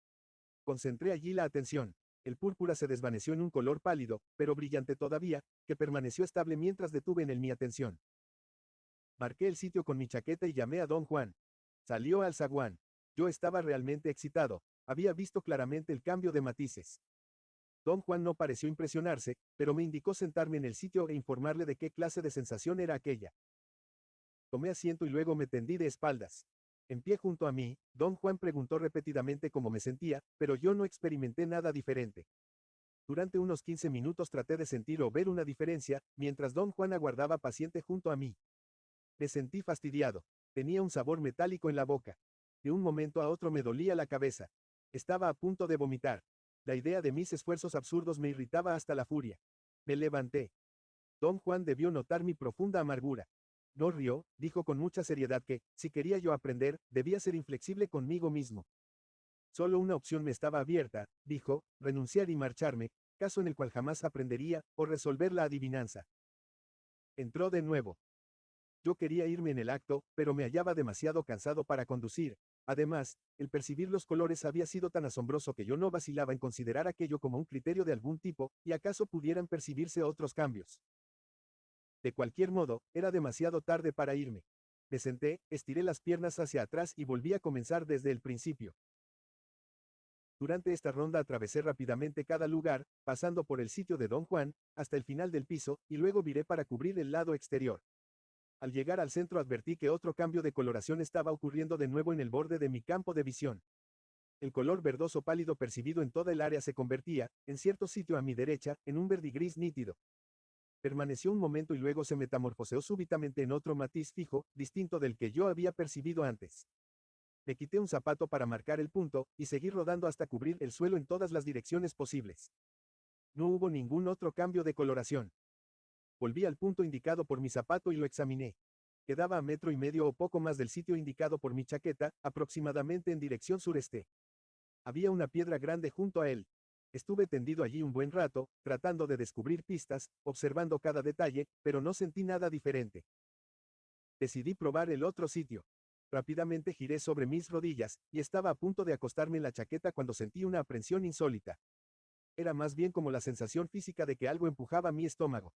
Concentré allí la atención. El púrpura se desvaneció en un color pálido, pero brillante todavía, que permaneció estable mientras detuve en él mi atención. Marqué el sitio con mi chaqueta y llamé a don Juan. Salió al zaguán. Yo estaba realmente excitado. Había visto claramente el cambio de matices. Don Juan no pareció impresionarse, pero me indicó sentarme en el sitio e informarle de qué clase de sensación era aquella. Tomé asiento y luego me tendí de espaldas. En pie junto a mí, don Juan preguntó repetidamente cómo me sentía, pero yo no experimenté nada diferente. Durante unos 15 minutos traté de sentir o ver una diferencia, mientras don Juan aguardaba paciente junto a mí. Me sentí fastidiado. Tenía un sabor metálico en la boca. De un momento a otro me dolía la cabeza. Estaba a punto de vomitar. La idea de mis esfuerzos absurdos me irritaba hasta la furia. Me levanté. Don Juan debió notar mi profunda amargura. No rió, dijo con mucha seriedad que, si quería yo aprender, debía ser inflexible conmigo mismo. Solo una opción me estaba abierta, dijo, renunciar y marcharme, caso en el cual jamás aprendería, o resolver la adivinanza. Entró de nuevo. Yo quería irme en el acto, pero me hallaba demasiado cansado para conducir. Además, el percibir los colores había sido tan asombroso que yo no vacilaba en considerar aquello como un criterio de algún tipo, y acaso pudieran percibirse otros cambios. De cualquier modo, era demasiado tarde para irme. Me senté, estiré las piernas hacia atrás y volví a comenzar desde el principio. Durante esta ronda atravesé rápidamente cada lugar, pasando por el sitio de don Juan, hasta el final del piso, y luego viré para cubrir el lado exterior. Al llegar al centro advertí que otro cambio de coloración estaba ocurriendo de nuevo en el borde de mi campo de visión. El color verdoso pálido percibido en toda el área se convertía, en cierto sitio a mi derecha, en un verdigris nítido. Permaneció un momento y luego se metamorfoseó súbitamente en otro matiz fijo, distinto del que yo había percibido antes. Me quité un zapato para marcar el punto, y seguí rodando hasta cubrir el suelo en todas las direcciones posibles. No hubo ningún otro cambio de coloración. Volví al punto indicado por mi zapato y lo examiné. Quedaba a 1,5 metros o poco más del sitio indicado por mi chaqueta, aproximadamente en dirección sureste. Había una piedra grande junto a él. Estuve tendido allí un buen rato, tratando de descubrir pistas, observando cada detalle, pero no sentí nada diferente. Decidí probar el otro sitio. Rápidamente giré sobre mis rodillas, y estaba a punto de acostarme en la chaqueta cuando sentí una aprensión insólita. Era más bien como la sensación física de que algo empujaba mi estómago.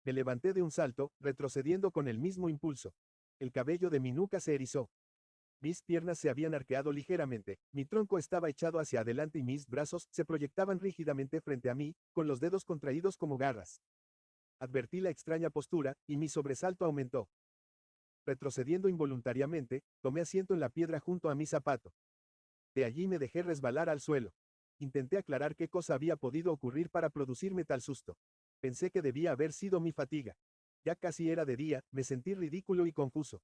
Me levanté de un salto, retrocediendo con el mismo impulso. El cabello de mi nuca se erizó. Mis piernas se habían arqueado ligeramente, mi tronco estaba echado hacia adelante y mis brazos se proyectaban rígidamente frente a mí, con los dedos contraídos como garras. Advertí la extraña postura, y mi sobresalto aumentó. Retrocediendo involuntariamente, tomé asiento en la piedra junto a mi zapato. De allí me dejé resbalar al suelo. Intenté aclarar qué cosa había podido ocurrir para producirme tal susto. Pensé que debía haber sido mi fatiga. Ya casi era de día, me sentí ridículo y confuso.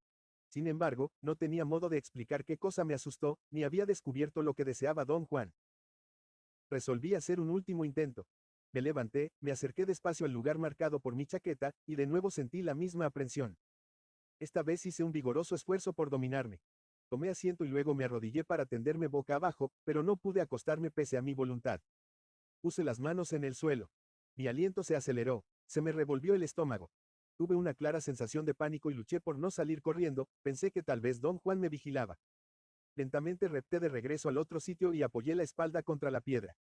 Sin embargo, no tenía modo de explicar qué cosa me asustó, ni había descubierto lo que deseaba don Juan. Resolví hacer un último intento. Me levanté, me acerqué despacio al lugar marcado por mi chaqueta, y de nuevo sentí la misma aprensión. Esta vez hice un vigoroso esfuerzo por dominarme. Tomé asiento y luego me arrodillé para tenderme boca abajo, pero no pude acostarme pese a mi voluntad. Puse las manos en el suelo. Mi aliento se aceleró, se me revolvió el estómago. Tuve una clara sensación de pánico y luché por no salir corriendo, pensé que tal vez don Juan me vigilaba. Lentamente repté de regreso al otro sitio y apoyé la espalda contra la piedra.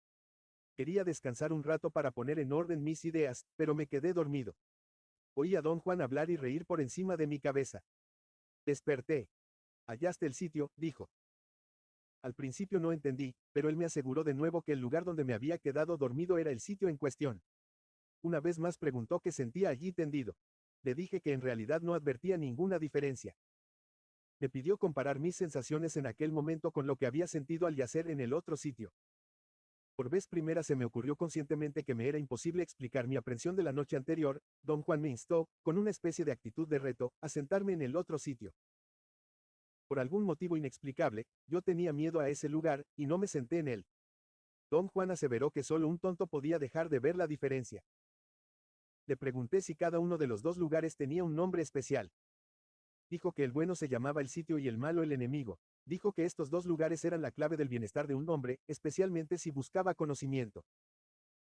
Quería descansar un rato para poner en orden mis ideas, pero me quedé dormido. Oí a don Juan hablar y reír por encima de mi cabeza. Desperté. Hallaste el sitio, dijo. Al principio no entendí, pero él me aseguró de nuevo que el lugar donde me había quedado dormido era el sitio en cuestión. Una vez más preguntó qué sentía allí tendido. Le dije que en realidad no advertía ninguna diferencia. Me pidió comparar mis sensaciones en aquel momento con lo que había sentido al yacer en el otro sitio. Por vez primera se me ocurrió conscientemente que me era imposible explicar mi aprensión de la noche anterior. Don Juan me instó, con una especie de actitud de reto, a sentarme en el otro sitio. Por algún motivo inexplicable, yo tenía miedo a ese lugar, y no me senté en él. Don Juan aseveró que solo un tonto podía dejar de ver la diferencia. Le pregunté si cada uno de los dos lugares tenía un nombre especial. Dijo que el bueno se llamaba el sitio y el malo el enemigo. Dijo que estos dos lugares eran la clave del bienestar de un hombre, especialmente si buscaba conocimiento.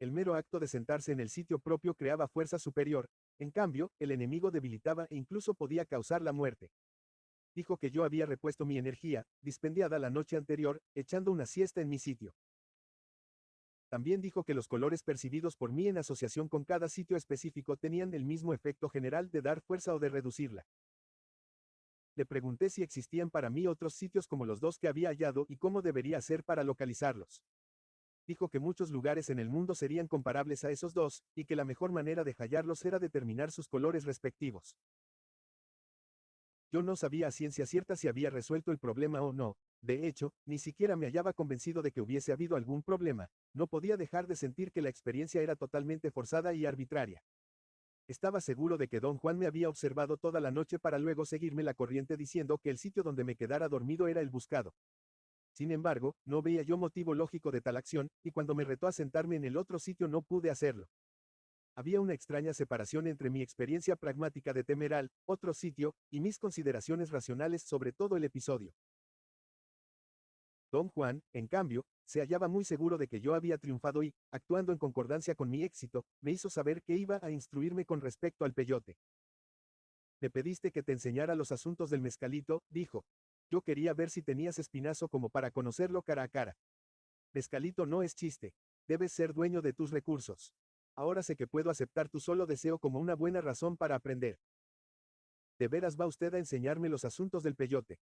El mero acto de sentarse en el sitio propio creaba fuerza superior, en cambio, el enemigo debilitaba e incluso podía causar la muerte. Dijo que yo había repuesto mi energía, dispendiada la noche anterior, echando una siesta en mi sitio. También dijo que los colores percibidos por mí en asociación con cada sitio específico tenían el mismo efecto general de dar fuerza o de reducirla. Le pregunté si existían para mí otros sitios como los dos que había hallado y cómo debería hacer para localizarlos. Dijo que muchos lugares en el mundo serían comparables a esos dos, y que la mejor manera de hallarlos era determinar sus colores respectivos. Yo no sabía a ciencia cierta si había resuelto el problema o no. De hecho, ni siquiera me hallaba convencido de que hubiese habido algún problema. No podía dejar de sentir que la experiencia era totalmente forzada y arbitraria. Estaba seguro de que don Juan me había observado toda la noche para luego seguirme la corriente diciendo que el sitio donde me quedara dormido era el buscado. Sin embargo, no veía yo motivo lógico de tal acción, y cuando me retó a sentarme en el otro sitio no pude hacerlo. Había una extraña separación entre mi experiencia pragmática de temer al otro sitio y mis consideraciones racionales sobre todo el episodio. Don Juan, en cambio, se hallaba muy seguro de que yo había triunfado y, actuando en concordancia con mi éxito, me hizo saber que iba a instruirme con respecto al peyote. Me pediste que te enseñara los asuntos del mezcalito, dijo. Yo quería ver si tenías espinazo como para conocerlo cara a cara. Mezcalito no es chiste. Debes ser dueño de tus recursos. Ahora sé que puedo aceptar tu solo deseo como una buena razón para aprender. ¿De veras va usted a enseñarme los asuntos del peyote?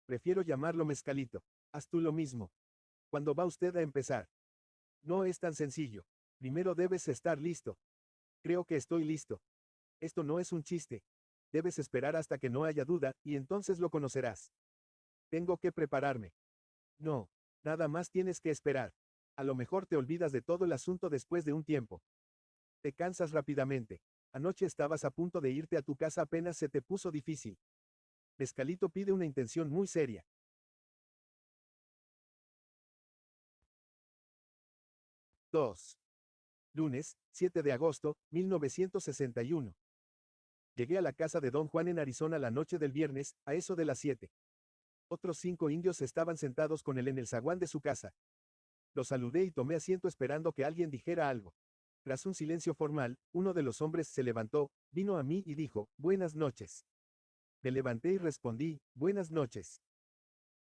Prefiero llamarlo mezcalito. Haz tú lo mismo. ¿Cuándo va usted a empezar? No es tan sencillo. Primero debes estar listo. Creo que estoy listo. Esto no es un chiste. Debes esperar hasta que no haya duda, y entonces lo conocerás. Tengo que prepararme. No, nada más tienes que esperar. A lo mejor te olvidas de todo el asunto después de un tiempo. Te cansas rápidamente. Anoche estabas a punto de irte a tu casa apenas se te puso difícil. Mezcalito pide una intención muy seria. 2. Lunes, 7 de agosto, 1961. Llegué a la casa de don Juan en Arizona la noche del viernes, a eso de las 7. Otros 5 indios estaban sentados con él en el zaguán de su casa. Los saludé y tomé asiento esperando que alguien dijera algo. Tras un silencio formal, uno de los hombres se levantó, vino a mí y dijo, «Buenas noches». Me levanté y respondí, «Buenas noches».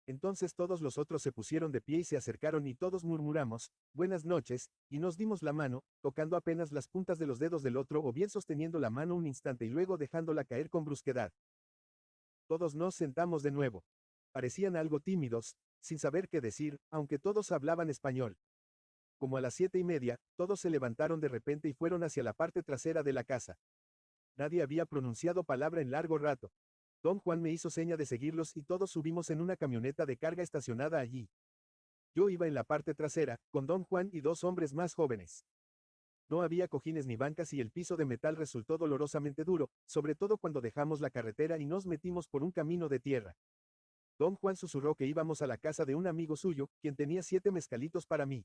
Entonces todos los otros se pusieron de pie y se acercaron y todos murmuramos, «Buenas noches», y nos dimos la mano, tocando apenas las puntas de los dedos del otro o bien sosteniendo la mano un instante y luego dejándola caer con brusquedad. Todos nos sentamos de nuevo. Parecían algo tímidos, sin saber qué decir, aunque todos hablaban español. Como a las 7:30, todos se levantaron de repente y fueron hacia la parte trasera de la casa. Nadie había pronunciado palabra en largo rato. Don Juan me hizo seña de seguirlos y todos subimos en una camioneta de carga estacionada allí. Yo iba en la parte trasera, con don Juan y 2 hombres más jóvenes. No había cojines ni bancas y el piso de metal resultó dolorosamente duro, sobre todo cuando dejamos la carretera y nos metimos por un camino de tierra. Don Juan susurró que íbamos a la casa de un amigo suyo, quien tenía 7 mezcalitos para mí.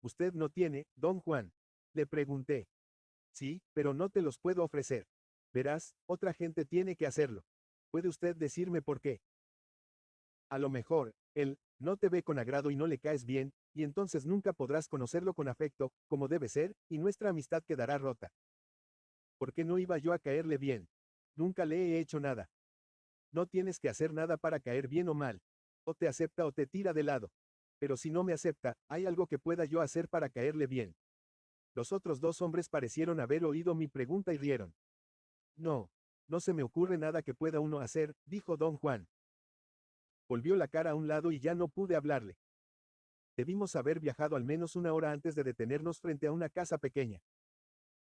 ¿Usted no tiene, don Juan? Le pregunté. Sí, pero no te los puedo ofrecer. Verás, otra gente tiene que hacerlo. ¿Puede usted decirme por qué? A lo mejor, él, no te ve con agrado y no le caes bien, y entonces nunca podrás conocerlo con afecto, como debe ser, y nuestra amistad quedará rota. ¿Por qué no iba yo a caerle bien? Nunca le he hecho nada. No tienes que hacer nada para caer bien o mal. O te acepta o te tira de lado. Pero si no me acepta, ¿hay algo que pueda yo hacer para caerle bien? Los otros 2 hombres parecieron haber oído mi pregunta y rieron. No, no se me ocurre nada que pueda uno hacer, dijo don Juan. Volvió la cara a un lado y ya no pude hablarle. Debimos haber viajado al menos 1 hora antes de detenernos frente a una casa pequeña.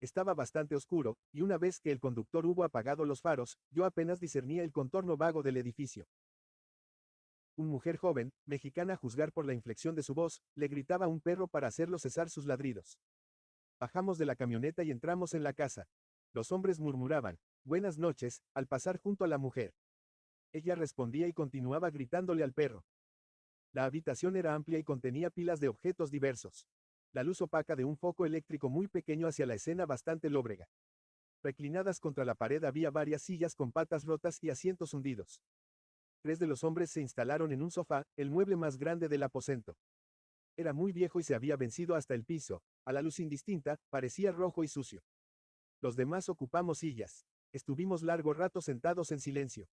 Estaba bastante oscuro, y una vez que el conductor hubo apagado los faros, yo apenas discernía el contorno vago del edificio. Una mujer joven, mexicana a juzgar por la inflexión de su voz, le gritaba a un perro para hacerlo cesar sus ladridos. Bajamos de la camioneta y entramos en la casa. Los hombres murmuraban, buenas noches, al pasar junto a la mujer. Ella respondía y continuaba gritándole al perro. La habitación era amplia y contenía pilas de objetos diversos. La luz opaca de un foco eléctrico muy pequeño hacia la escena bastante lóbrega. Reclinadas contra la pared había varias sillas con patas rotas y asientos hundidos. 3 de los hombres se instalaron en un sofá, el mueble más grande del aposento. Era muy viejo y se había vencido hasta el piso, a la luz indistinta, parecía rojo y sucio. Los demás ocupamos sillas. Estuvimos largo rato sentados en silencio.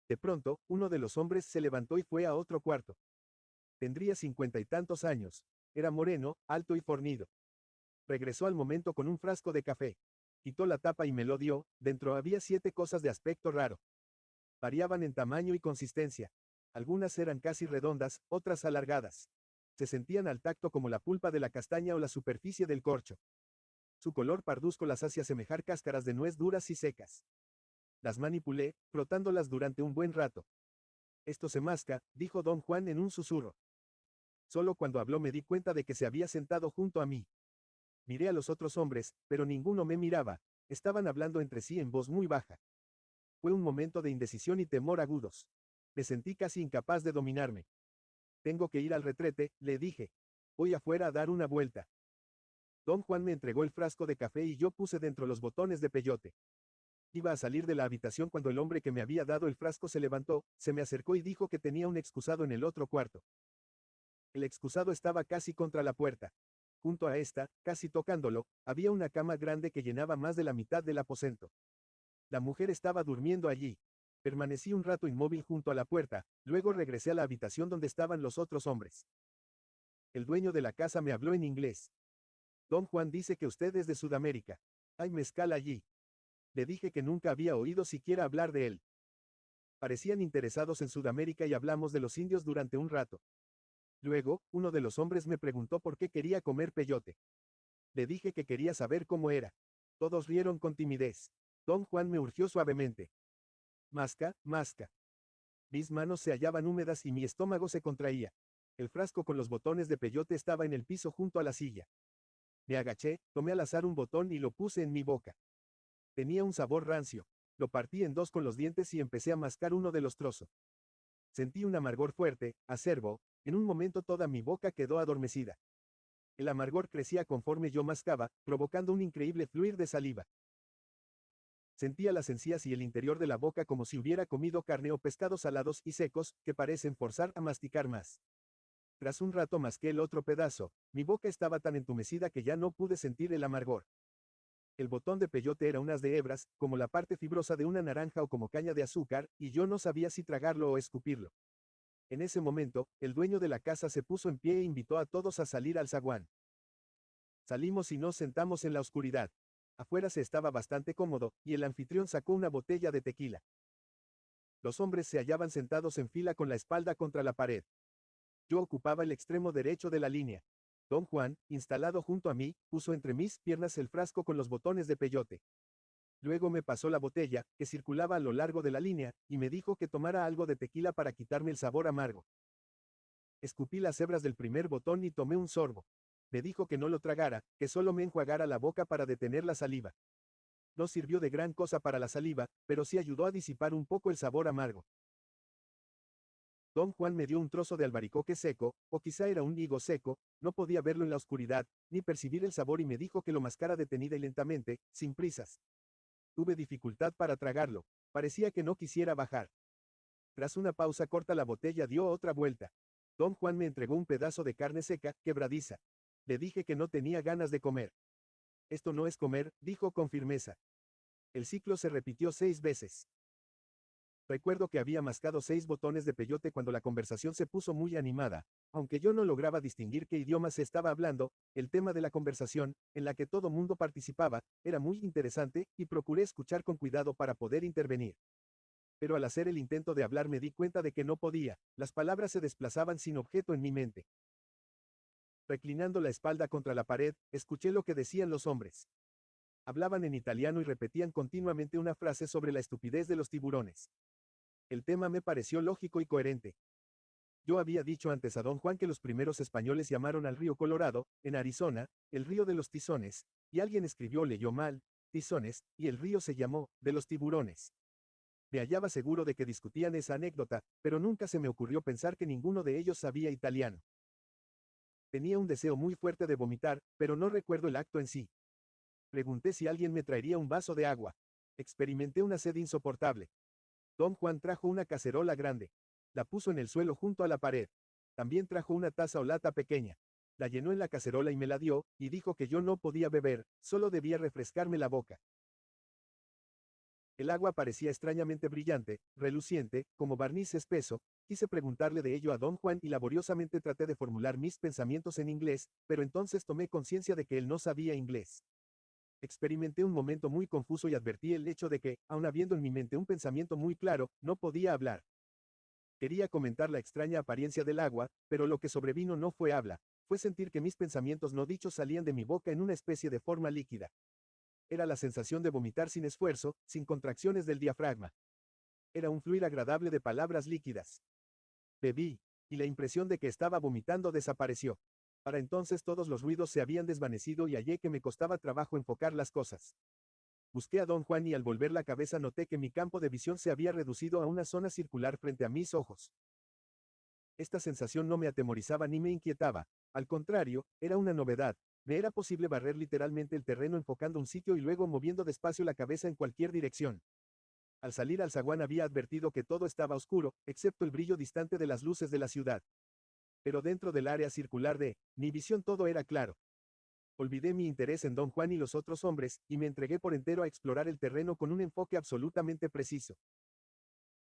De pronto, uno de los hombres se levantó y fue a otro cuarto. Tendría 50 y tantos años. Era moreno, alto y fornido. Regresó al momento con un frasco de café. Quitó la tapa y me lo dio, dentro había 7 cosas de aspecto raro. Variaban en tamaño y consistencia. Algunas eran casi redondas, otras alargadas. Se sentían al tacto como la pulpa de la castaña o la superficie del corcho. Su color parduzco las hacía semejar cáscaras de nuez duras y secas. Las manipulé, frotándolas durante un buen rato. Esto se masca, dijo don Juan en un susurro. Solo cuando habló me di cuenta de que se había sentado junto a mí. Miré a los otros hombres, pero ninguno me miraba, estaban hablando entre sí en voz muy baja. Fue un momento de indecisión y temor agudos. Me sentí casi incapaz de dominarme. Tengo que ir al retrete, le dije. Voy afuera a dar una vuelta. Don Juan me entregó el frasco de café y yo puse dentro los botones de peyote. Iba a salir de la habitación cuando el hombre que me había dado el frasco se levantó, se me acercó y dijo que tenía un excusado en el otro cuarto. El excusado estaba casi contra la puerta. Junto a esta, casi tocándolo, había una cama grande que llenaba más de la mitad del aposento. La mujer estaba durmiendo allí. Permanecí un rato inmóvil junto a la puerta, luego regresé a la habitación donde estaban los otros hombres. El dueño de la casa me habló en inglés. Don Juan dice que usted es de Sudamérica. Hay mezcal allí. Le dije que nunca había oído siquiera hablar de él. Parecían interesados en Sudamérica y hablamos de los indios durante un rato. Luego, uno de los hombres me preguntó por qué quería comer peyote. Le dije que quería saber cómo era. Todos rieron con timidez. Don Juan me urgió suavemente. Masca, masca. Mis manos se hallaban húmedas y mi estómago se contraía. El frasco con los botones de peyote estaba en el piso junto a la silla. Me agaché, tomé al azar un botón y lo puse en mi boca. Tenía un sabor rancio. Lo partí en 2 con los dientes y empecé a mascar uno de los trozos. Sentí un amargor fuerte, acerbo, en un momento toda mi boca quedó adormecida. El amargor crecía conforme yo mascaba, provocando un increíble fluir de saliva. Sentía las encías y el interior de la boca como si hubiera comido carne o pescados salados y secos, que parecen forzar a masticar más. Tras un rato masqué el otro pedazo, mi boca estaba tan entumecida que ya no pude sentir el amargor. El botón de peyote era un haz de hebras, como la parte fibrosa de una naranja o como caña de azúcar, y yo no sabía si tragarlo o escupirlo. En ese momento, el dueño de la casa se puso en pie e invitó a todos a salir al zaguán. Salimos y nos sentamos en la oscuridad. Afuera se estaba bastante cómodo, y el anfitrión sacó una botella de tequila. Los hombres se hallaban sentados en fila con la espalda contra la pared. Yo ocupaba el extremo derecho de la línea. Don Juan, instalado junto a mí, puso entre mis piernas el frasco con los botones de peyote. Luego me pasó la botella, que circulaba a lo largo de la línea, y me dijo que tomara algo de tequila para quitarme el sabor amargo. Escupí las hebras del primer botón y tomé un sorbo. Me dijo que no lo tragara, que solo me enjuagara la boca para detener la saliva. No sirvió de gran cosa para la saliva, pero sí ayudó a disipar un poco el sabor amargo. Don Juan me dio un trozo de albaricoque seco, o quizá era un higo seco, no podía verlo en la oscuridad, ni percibir el sabor y me dijo que lo mascara detenida y lentamente, sin prisas. Tuve dificultad para tragarlo, parecía que no quisiera bajar. Tras una pausa corta la botella dio otra vuelta. Don Juan me entregó un pedazo de carne seca, quebradiza. Le dije que no tenía ganas de comer. Esto no es comer, dijo con firmeza. El ciclo se repitió 6 veces. Recuerdo que había mascado 6 botones de peyote cuando la conversación se puso muy animada. Aunque yo no lograba distinguir qué idioma se estaba hablando, el tema de la conversación, en la que todo mundo participaba, era muy interesante, y procuré escuchar con cuidado para poder intervenir. Pero al hacer el intento de hablar me di cuenta de que no podía, las palabras se desplazaban sin objeto en mi mente. Reclinando la espalda contra la pared, escuché lo que decían los hombres. Hablaban en italiano y repetían continuamente una frase sobre la estupidez de los tiburones. El tema me pareció lógico y coherente. Yo había dicho antes a don Juan que los primeros españoles llamaron al río Colorado, en Arizona, el río de los tizones, y alguien escribió leyó mal, tizones, y el río se llamó, de los tiburones. Me hallaba seguro de que discutían esa anécdota, pero nunca se me ocurrió pensar que ninguno de ellos sabía italiano. Tenía un deseo muy fuerte de vomitar, pero no recuerdo el acto en sí. Pregunté si alguien me traería un vaso de agua. Experimenté una sed insoportable. Don Juan trajo una cacerola grande. La puso en el suelo junto a la pared. También trajo una taza o lata pequeña. La llenó en la cacerola y me la dio, y dijo que yo no podía beber, solo debía refrescarme la boca. El agua parecía extrañamente brillante, reluciente, como barniz espeso. Quise preguntarle de ello a don Juan y laboriosamente traté de formular mis pensamientos en inglés, pero entonces tomé conciencia de que él no sabía inglés. Experimenté un momento muy confuso y advertí el hecho de que, aun habiendo en mi mente un pensamiento muy claro, no podía hablar. Quería comentar la extraña apariencia del agua, pero lo que sobrevino no fue habla, fue sentir que mis pensamientos no dichos salían de mi boca en una especie de forma líquida. Era la sensación de vomitar sin esfuerzo, sin contracciones del diafragma. Era un fluir agradable de palabras líquidas. Bebí, y la impresión de que estaba vomitando desapareció. Para entonces todos los ruidos se habían desvanecido y hallé que me costaba trabajo enfocar las cosas. Busqué a don Juan y al volver la cabeza noté que mi campo de visión se había reducido a una zona circular frente a mis ojos. Esta sensación no me atemorizaba ni me inquietaba, al contrario, era una novedad. Me era posible barrer literalmente el terreno enfocando un sitio y luego moviendo despacio la cabeza en cualquier dirección. Al salir al zaguán había advertido que todo estaba oscuro, excepto el brillo distante de las luces de la ciudad. Pero dentro del área circular de mi visión todo era claro. Olvidé mi interés en don Juan y los otros hombres, y me entregué por entero a explorar el terreno con un enfoque absolutamente preciso.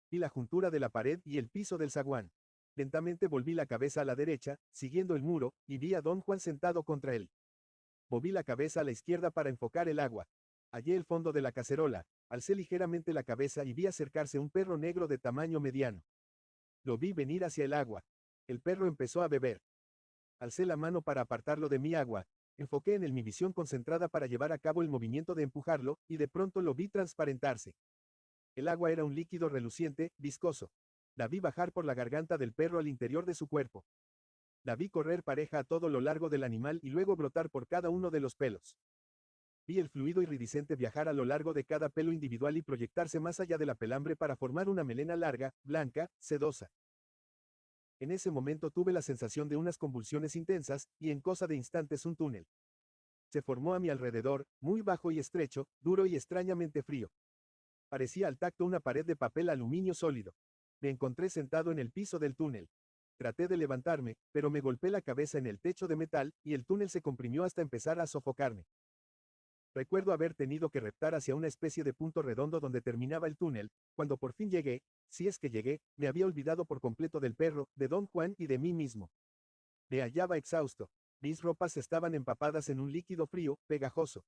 Vi la juntura de la pared y el piso del zaguán. Lentamente volví la cabeza a la derecha, siguiendo el muro, y vi a don Juan sentado contra él. Moví la cabeza a la izquierda para enfocar el agua. Hallé el fondo de la cacerola, alcé ligeramente la cabeza y vi acercarse un perro negro de tamaño mediano. Lo vi venir hacia el agua. El perro empezó a beber. Alcé la mano para apartarlo de mi agua, enfoqué en él mi visión concentrada para llevar a cabo el movimiento de empujarlo, y de pronto lo vi transparentarse. El agua era un líquido reluciente, viscoso. La vi bajar por la garganta del perro al interior de su cuerpo. La vi correr pareja a todo lo largo del animal y luego brotar por cada uno de los pelos. Vi el fluido iridiscente viajar a lo largo de cada pelo individual y proyectarse más allá de la pelambre para formar una melena larga, blanca, sedosa. En ese momento tuve la sensación de unas convulsiones intensas, y en cosa de instantes un túnel se formó a mi alrededor, muy bajo y estrecho, duro y extrañamente frío. Parecía al tacto una pared de papel aluminio sólido. Me encontré sentado en el piso del túnel. Traté de levantarme, pero me golpeé la cabeza en el techo de metal, y el túnel se comprimió hasta empezar a sofocarme. Recuerdo haber tenido que reptar hacia una especie de punto redondo donde terminaba el túnel. Cuando por fin llegué, si es que llegué, me había olvidado por completo del perro, de don Juan y de mí mismo. Me hallaba exhausto. Mis ropas estaban empapadas en un líquido frío, pegajoso.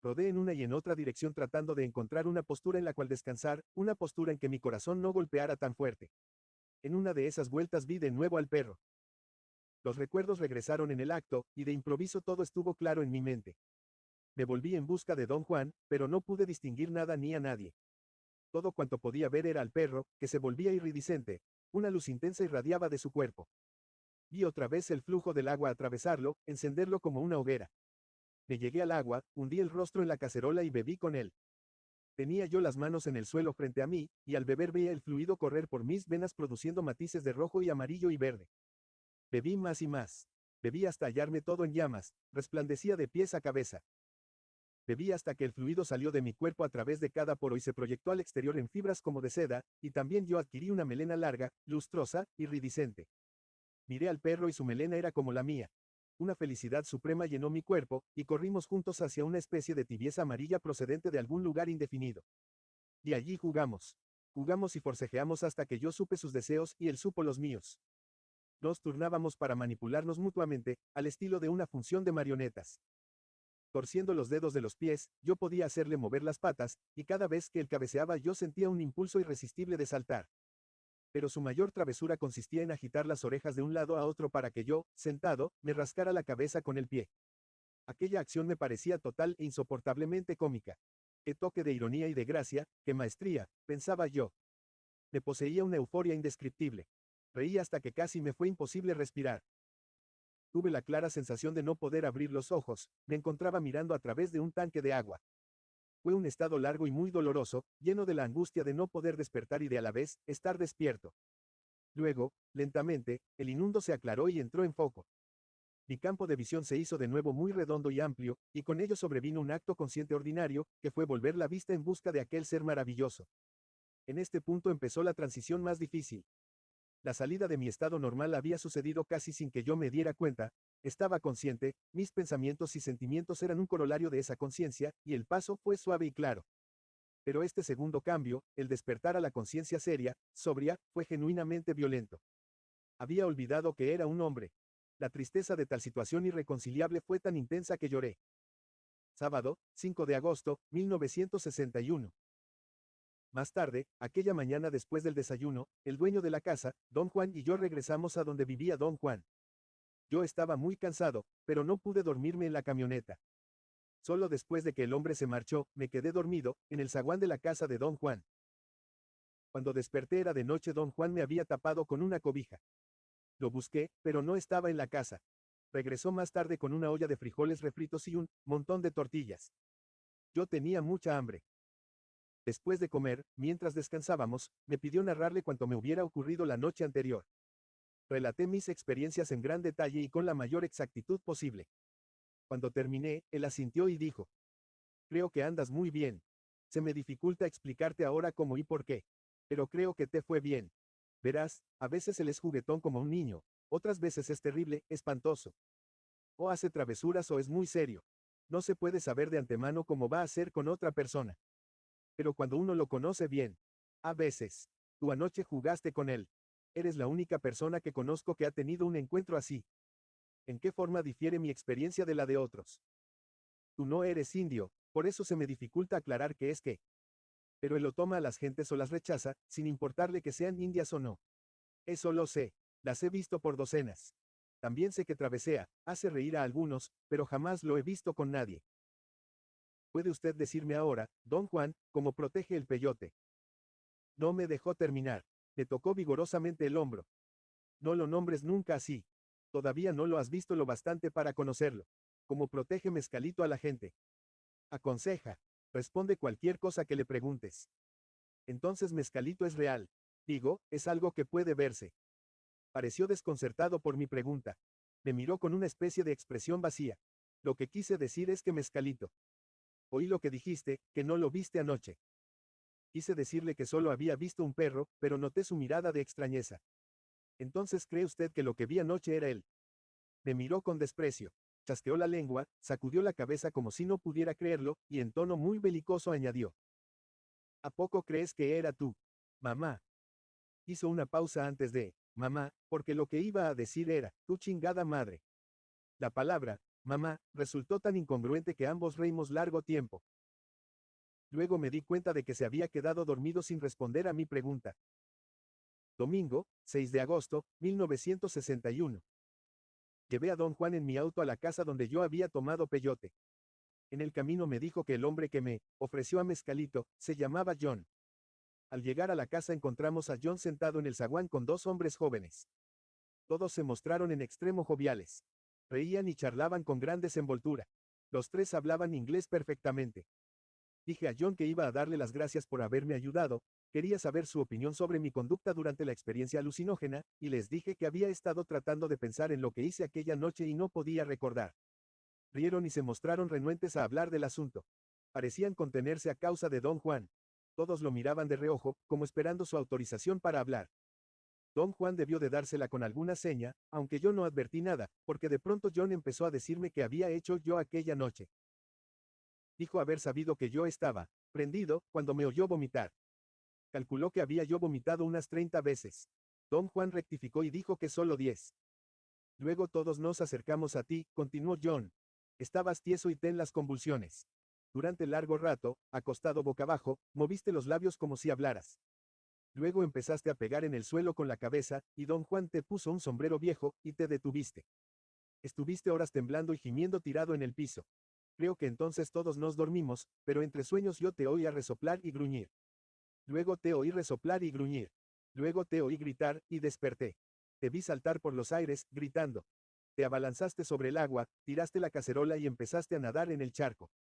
Rodé en una y en otra dirección tratando de encontrar una postura en la cual descansar, una postura en que mi corazón no golpeara tan fuerte. En una de esas vueltas vi de nuevo al perro. Los recuerdos regresaron en el acto, y de improviso todo estuvo claro en mi mente. Me volví en busca de don Juan, pero no pude distinguir nada ni a nadie. Todo cuanto podía ver era al perro, que se volvía iridiscente. Una luz intensa irradiaba de su cuerpo. Vi otra vez el flujo del agua atravesarlo, encenderlo como una hoguera. Me llegué al agua, hundí el rostro en la cacerola y bebí con él. Tenía yo las manos en el suelo frente a mí, y al beber veía el fluido correr por mis venas produciendo matices de rojo y amarillo y verde. Bebí más y más. Bebí hasta hallarme todo en llamas, resplandecía de pies a cabeza. Bebí hasta que el fluido salió de mi cuerpo a través de cada poro y se proyectó al exterior en fibras como de seda, y también yo adquirí una melena larga, lustrosa, iridiscente. Miré al perro y su melena era como la mía. Una felicidad suprema llenó mi cuerpo, y corrimos juntos hacia una especie de tibieza amarilla procedente de algún lugar indefinido. Y allí jugamos. Jugamos y forcejeamos hasta que yo supe sus deseos y él supo los míos. Nos turnábamos para manipularnos mutuamente, al estilo de una función de marionetas. Torciendo los dedos de los pies, yo podía hacerle mover las patas, y cada vez que él cabeceaba yo sentía un impulso irresistible de saltar. Pero su mayor travesura consistía en agitar las orejas de un lado a otro para que yo, sentado, me rascara la cabeza con el pie. Aquella acción me parecía total e insoportablemente cómica. Qué toque de ironía y de gracia, qué maestría, pensaba yo. Me poseía una euforia indescriptible. Reí hasta que casi me fue imposible respirar. Tuve la clara sensación de no poder abrir los ojos, me encontraba mirando a través de un tanque de agua. Fue un estado largo y muy doloroso, lleno de la angustia de no poder despertar y de a la vez, estar despierto. Luego, lentamente, el inundo se aclaró y entró en foco. Mi campo de visión se hizo de nuevo muy redondo y amplio, y con ello sobrevino un acto consciente ordinario, que fue volver la vista en busca de aquel ser maravilloso. En este punto empezó la transición más difícil. La salida de mi estado normal había sucedido casi sin que yo me diera cuenta, estaba consciente, mis pensamientos y sentimientos eran un corolario de esa conciencia, y el paso fue suave y claro. Pero este segundo cambio, el despertar a la conciencia seria, sobria, fue genuinamente violento. Había olvidado que era un hombre. La tristeza de tal situación irreconciliable fue tan intensa que lloré. Sábado, 5 de agosto, 1961. Más tarde, aquella mañana después del desayuno, el dueño de la casa, don Juan y yo regresamos a donde vivía don Juan. Yo estaba muy cansado, pero no pude dormirme en la camioneta. Solo después de que el hombre se marchó, me quedé dormido, en el zaguán de la casa de don Juan. Cuando desperté era de noche. Don Juan me había tapado con una cobija. Lo busqué, pero no estaba en la casa. Regresó más tarde con una olla de frijoles refritos y un montón de tortillas. Yo tenía mucha hambre. Después de comer, mientras descansábamos, me pidió narrarle cuanto me hubiera ocurrido la noche anterior. Relaté mis experiencias en gran detalle y con la mayor exactitud posible. Cuando terminé, él asintió y dijo: creo que andas muy bien. Se me dificulta explicarte ahora cómo y por qué. Pero creo que te fue bien. Verás, a veces él es juguetón como un niño, otras veces es terrible, espantoso. O hace travesuras o es muy serio. No se puede saber de antemano cómo va a ser con otra persona. Pero cuando uno lo conoce bien, a veces, tú anoche jugaste con él. Eres la única persona que conozco que ha tenido un encuentro así. ¿En qué forma difiere mi experiencia de la de otros? Tú no eres indio, por eso se me dificulta aclarar qué es qué. Pero él lo toma a las gentes o las rechaza, sin importarle que sean indias o no. Eso lo sé, las he visto por docenas. También sé que travesea, hace reír a algunos, pero jamás lo he visto con nadie. ¿Puede usted decirme ahora, don Juan, cómo protege el peyote? No me dejó terminar. Le tocó vigorosamente el hombro. No lo nombres nunca así. Todavía no lo has visto lo bastante para conocerlo. ¿Cómo protege Mezcalito a la gente? Aconseja. Responde cualquier cosa que le preguntes. Entonces Mezcalito es real. Digo, es algo que puede verse. Pareció desconcertado por mi pregunta. Me miró con una especie de expresión vacía. Lo que quise decir es que Mezcalito. Oí lo que dijiste, que no lo viste anoche. Quise decirle que solo había visto un perro, pero noté su mirada de extrañeza. Entonces, ¿cree usted que lo que vi anoche era él? Me miró con desprecio. Chasqueó la lengua, sacudió la cabeza como si no pudiera creerlo, y en tono muy belicoso añadió: ¿a poco crees que era tú, mamá? Hizo una pausa antes de mamá, porque lo que iba a decir era tu chingada madre. La palabra mamá resultó tan incongruente que ambos reímos largo tiempo. Luego me di cuenta de que se había quedado dormido sin responder a mi pregunta. Domingo, 6 de agosto, 1961. Llevé a don Juan en mi auto a la casa donde yo había tomado peyote. En el camino me dijo que el hombre que me ofreció a Mezcalito se llamaba John. Al llegar a la casa encontramos a John sentado en el zaguán con dos hombres jóvenes. Todos se mostraron en extremo joviales. Reían y charlaban con gran desenvoltura. Los tres hablaban inglés perfectamente. Dije a John que iba a darle las gracias por haberme ayudado, quería saber su opinión sobre mi conducta durante la experiencia alucinógena, y les dije que había estado tratando de pensar en lo que hice aquella noche y no podía recordar. Rieron y se mostraron renuentes a hablar del asunto. Parecían contenerse a causa de Don Juan. Todos lo miraban de reojo, como esperando su autorización para hablar. Don Juan debió de dársela con alguna seña, aunque yo no advertí nada, porque de pronto John empezó a decirme qué había hecho yo aquella noche. Dijo haber sabido que yo estaba prendido cuando me oyó vomitar. Calculó que había yo vomitado unas 30 veces. Don Juan rectificó y dijo que solo 10. Luego todos nos acercamos a ti, continuó John. Estabas tieso y ten las convulsiones. Durante largo rato, acostado boca abajo, moviste los labios como si hablaras. Luego empezaste a pegar en el suelo con la cabeza, y don Juan te puso un sombrero viejo, y te detuviste. Estuviste horas temblando y gimiendo tirado en el piso. Creo que entonces todos nos dormimos, pero entre sueños yo te oía resoplar y gruñir. Luego te oí resoplar y gruñir. Luego te oí gritar, y desperté. Te vi saltar por los aires, gritando. Te abalanzaste sobre el agua, tiraste la cacerola y empezaste a nadar en el charco.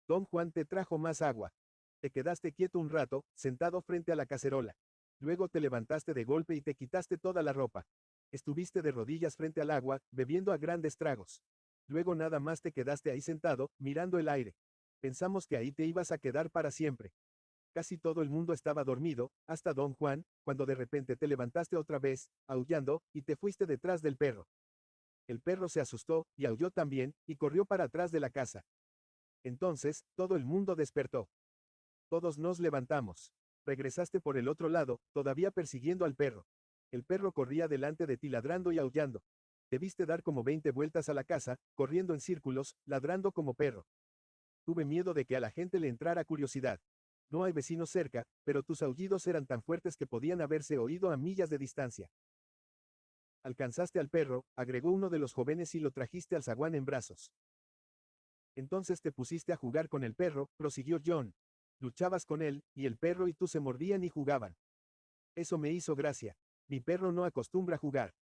Don Juan te trajo más agua. Te quedaste quieto un rato, sentado frente a la cacerola. Luego te levantaste de golpe y te quitaste toda la ropa. Estuviste de rodillas frente al agua, bebiendo a grandes tragos. Luego nada más te quedaste ahí sentado, mirando el aire. Pensamos que ahí te ibas a quedar para siempre. Casi todo el mundo estaba dormido, hasta don Juan, cuando de repente te levantaste otra vez, aullando, y te fuiste detrás del perro. El perro se asustó, y aulló también, y corrió para atrás de la casa. Entonces, todo el mundo despertó. Todos nos levantamos. Regresaste por el otro lado, todavía persiguiendo al perro. El perro corría delante de ti ladrando y aullando. Debiste dar como 20 vueltas a la casa, corriendo en círculos, ladrando como perro. Tuve miedo de que a la gente le entrara curiosidad. No hay vecinos cerca, pero tus aullidos eran tan fuertes que podían haberse oído a millas de distancia. Alcanzaste al perro, agregó uno de los jóvenes y lo trajiste al zaguán en brazos. Entonces te pusiste a jugar con el perro, prosiguió John. Luchabas con él, y el perro y tú se mordían y jugaban. Eso me hizo gracia. Mi perro no acostumbra a jugar.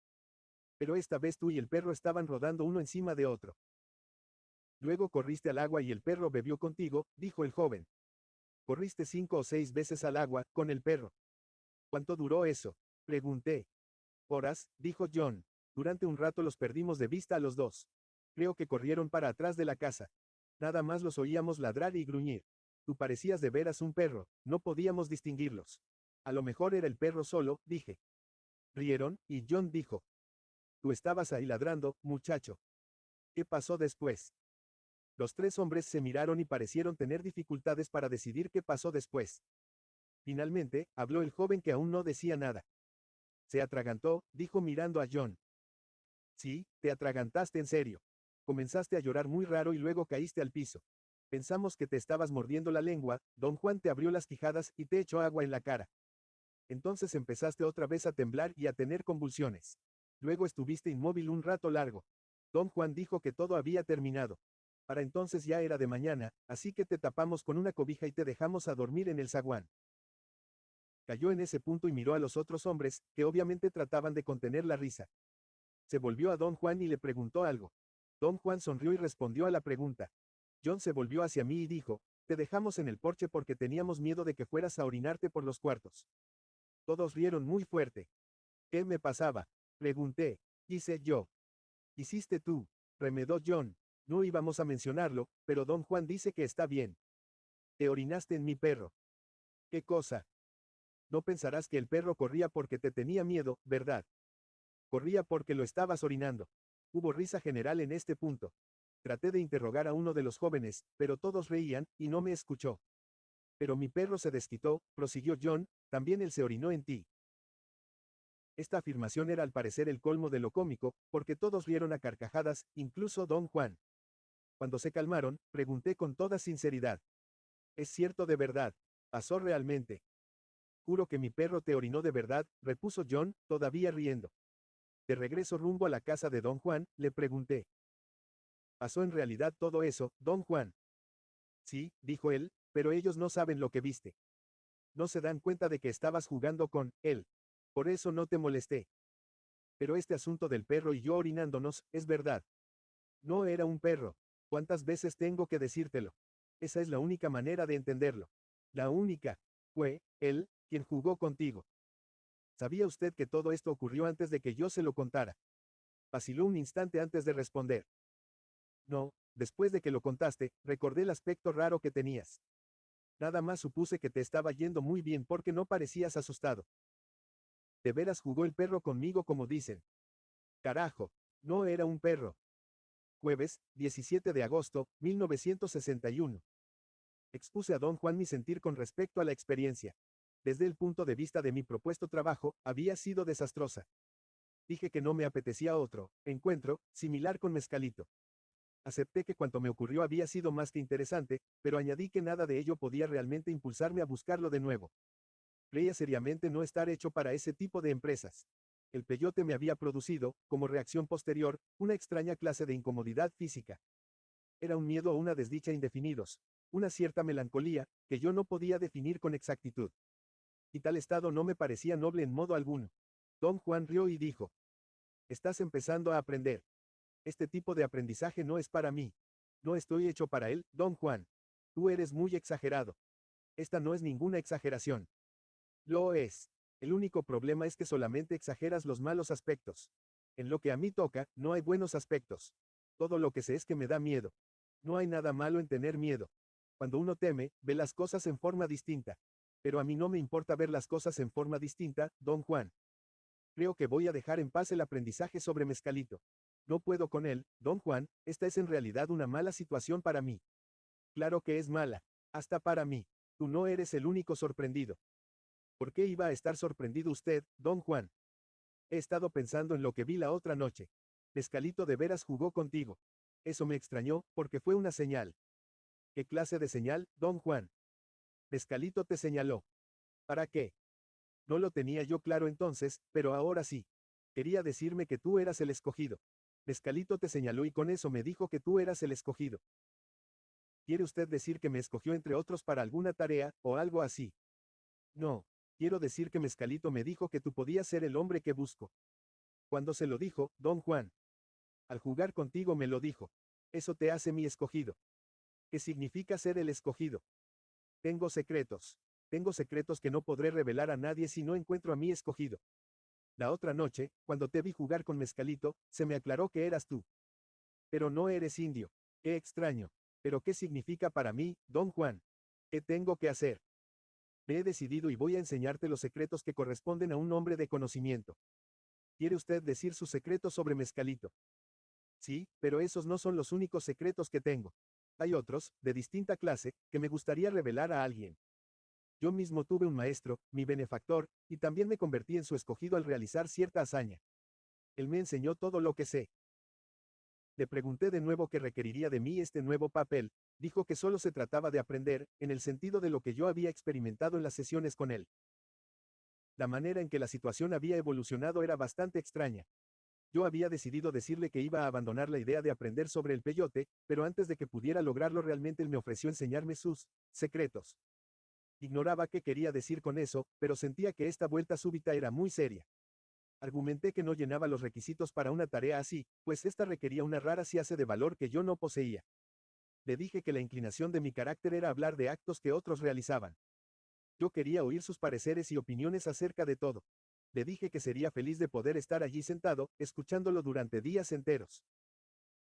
Pero esta vez tú y el perro estaban rodando uno encima de otro. Luego corriste al agua y el perro bebió contigo, dijo el joven. Corriste 5 o 6 veces al agua, con el perro. ¿Cuánto duró eso? Pregunté. Horas, dijo John. Durante un rato los perdimos de vista a los dos. Creo que corrieron para atrás de la casa. Nada más los oíamos ladrar y gruñir. Tú parecías de veras un perro, no podíamos distinguirlos. A lo mejor era el perro solo, dije. Rieron, y John dijo. Tú estabas ahí ladrando, muchacho. ¿Qué pasó después? Los tres hombres se miraron y parecieron tener dificultades para decidir qué pasó después. Finalmente, habló el joven que aún no decía nada. Se atragantó, dijo mirando a John. Sí, te atragantaste en serio. Comenzaste a llorar muy raro y luego caíste al piso. Pensamos que te estabas mordiendo la lengua, don Juan te abrió las quijadas y te echó agua en la cara. Entonces empezaste otra vez a temblar y a tener convulsiones. Luego estuviste inmóvil un rato largo. Don Juan dijo que todo había terminado. Para entonces ya era de mañana, así que te tapamos con una cobija y te dejamos a dormir en el zaguán. Cayó en ese punto y miró a los otros hombres, que obviamente trataban de contener la risa. Se volvió a don Juan y le preguntó algo. Don Juan sonrió y respondió a la pregunta. John se volvió hacia mí y dijo, te dejamos en el porche porque teníamos miedo de que fueras a orinarte por los cuartos. Todos rieron muy fuerte. ¿Qué me pasaba? Pregunté. Hice yo. Hiciste tú, remedó John. No íbamos a mencionarlo, pero don Juan dice que está bien. Te orinaste en mi perro. ¿Qué cosa? No pensarás que el perro corría porque te tenía miedo, ¿verdad? Corría porque lo estabas orinando. Hubo risa general en este punto. Traté de interrogar a uno de los jóvenes, pero todos reían, y no me escuchó. Pero mi perro se desquitó, prosiguió John, también él se orinó en ti. Esta afirmación era al parecer el colmo de lo cómico, porque todos rieron a carcajadas, incluso don Juan. Cuando se calmaron, pregunté con toda sinceridad. ¿Es cierto de verdad? ¿Pasó realmente? Juro que mi perro te orinó de verdad, repuso John, todavía riendo. De regreso rumbo a la casa de don Juan, le pregunté. ¿Pasó en realidad todo eso, don Juan? Sí, dijo él, pero ellos no saben lo que viste. No se dan cuenta de que estabas jugando con él. Por eso no te molesté. Pero este asunto del perro y yo orinándonos, es verdad. No era un perro. ¿Cuántas veces tengo que decírtelo? Esa es la única manera de entenderlo. La única. Fue, él, quien jugó contigo. ¿Sabía usted que todo esto ocurrió antes de que yo se lo contara? Vaciló un instante antes de responder. No, después de que lo contaste, recordé el aspecto raro que tenías. Nada más supuse que te estaba yendo muy bien porque no parecías asustado. De veras jugó el perro conmigo como dicen. Carajo, no era un perro. Jueves, 17 de agosto, 1961. Expuse a don Juan mi sentir con respecto a la experiencia. Desde el punto de vista de mi propuesto trabajo, había sido desastrosa. Dije que no me apetecía otro encuentro similar con Mezcalito. Acepté que cuanto me ocurrió había sido más que interesante, pero añadí que nada de ello podía realmente impulsarme a buscarlo de nuevo. Creía seriamente no estar hecho para ese tipo de empresas. El peyote me había producido, como reacción posterior, una extraña clase de incomodidad física. Era un miedo o una desdicha indefinidos, una cierta melancolía, que yo no podía definir con exactitud. Y tal estado no me parecía noble en modo alguno. Don Juan rió y dijo: estás empezando a aprender. Este tipo de aprendizaje no es para mí. No estoy hecho para él, don Juan. Tú eres muy exagerado. Esta no es ninguna exageración. Lo es. El único problema es que solamente exageras los malos aspectos. En lo que a mí toca, no hay buenos aspectos. Todo lo que sé es que me da miedo. No hay nada malo en tener miedo. Cuando uno teme, ve las cosas en forma distinta. Pero a mí no me importa ver las cosas en forma distinta, don Juan. Creo que voy a dejar en paz el aprendizaje sobre Mezcalito. No puedo con él, don Juan, esta es en realidad una mala situación para mí. Claro que es mala. Hasta para mí. Tú no eres el único sorprendido. ¿Por qué iba a estar sorprendido usted, don Juan? He estado pensando en lo que vi la otra noche. Mezcalito de veras jugó contigo. Eso me extrañó, porque fue una señal. ¿Qué clase de señal, don Juan? Mezcalito te señaló. ¿Para qué? No lo tenía yo claro entonces, pero ahora sí. Quería decirme que tú eras el escogido. Mezcalito te señaló y con eso me dijo que tú eras el escogido. ¿Quiere usted decir que me escogió entre otros para alguna tarea, o algo así? No. Quiero decir que Mezcalito me dijo que tú podías ser el hombre que busco. Cuando se lo dijo, don Juan. Al jugar contigo me lo dijo. Eso te hace mi escogido. ¿Qué significa ser el escogido? Tengo secretos. Tengo secretos que no podré revelar a nadie si no encuentro a mi escogido. La otra noche, cuando te vi jugar con Mezcalito, se me aclaró que eras tú. Pero no eres indio. Qué extraño. Pero ¿qué significa para mí, don Juan? ¿Qué tengo que hacer? Me he decidido y voy a enseñarte los secretos que corresponden a un hombre de conocimiento. ¿Quiere usted decir sus secretos sobre Mezcalito? Sí, pero esos no son los únicos secretos que tengo. Hay otros, de distinta clase, que me gustaría revelar a alguien. Yo mismo tuve un maestro, mi benefactor, y también me convertí en su escogido al realizar cierta hazaña. Él me enseñó todo lo que sé. Le pregunté de nuevo qué requeriría de mí este nuevo papel, dijo que solo se trataba de aprender, en el sentido de lo que yo había experimentado en las sesiones con él. La manera en que la situación había evolucionado era bastante extraña. Yo había decidido decirle que iba a abandonar la idea de aprender sobre el peyote, pero antes de que pudiera lograrlo realmente él me ofreció enseñarme sus secretos. Ignoraba qué quería decir con eso, pero sentía que esta vuelta súbita era muy seria. Argumenté que no llenaba los requisitos para una tarea así, pues esta requería una rara clase de valor que yo no poseía. Le dije que la inclinación de mi carácter era hablar de actos que otros realizaban. Yo quería oír sus pareceres y opiniones acerca de todo. Le dije que sería feliz de poder estar allí sentado, escuchándolo durante días enteros.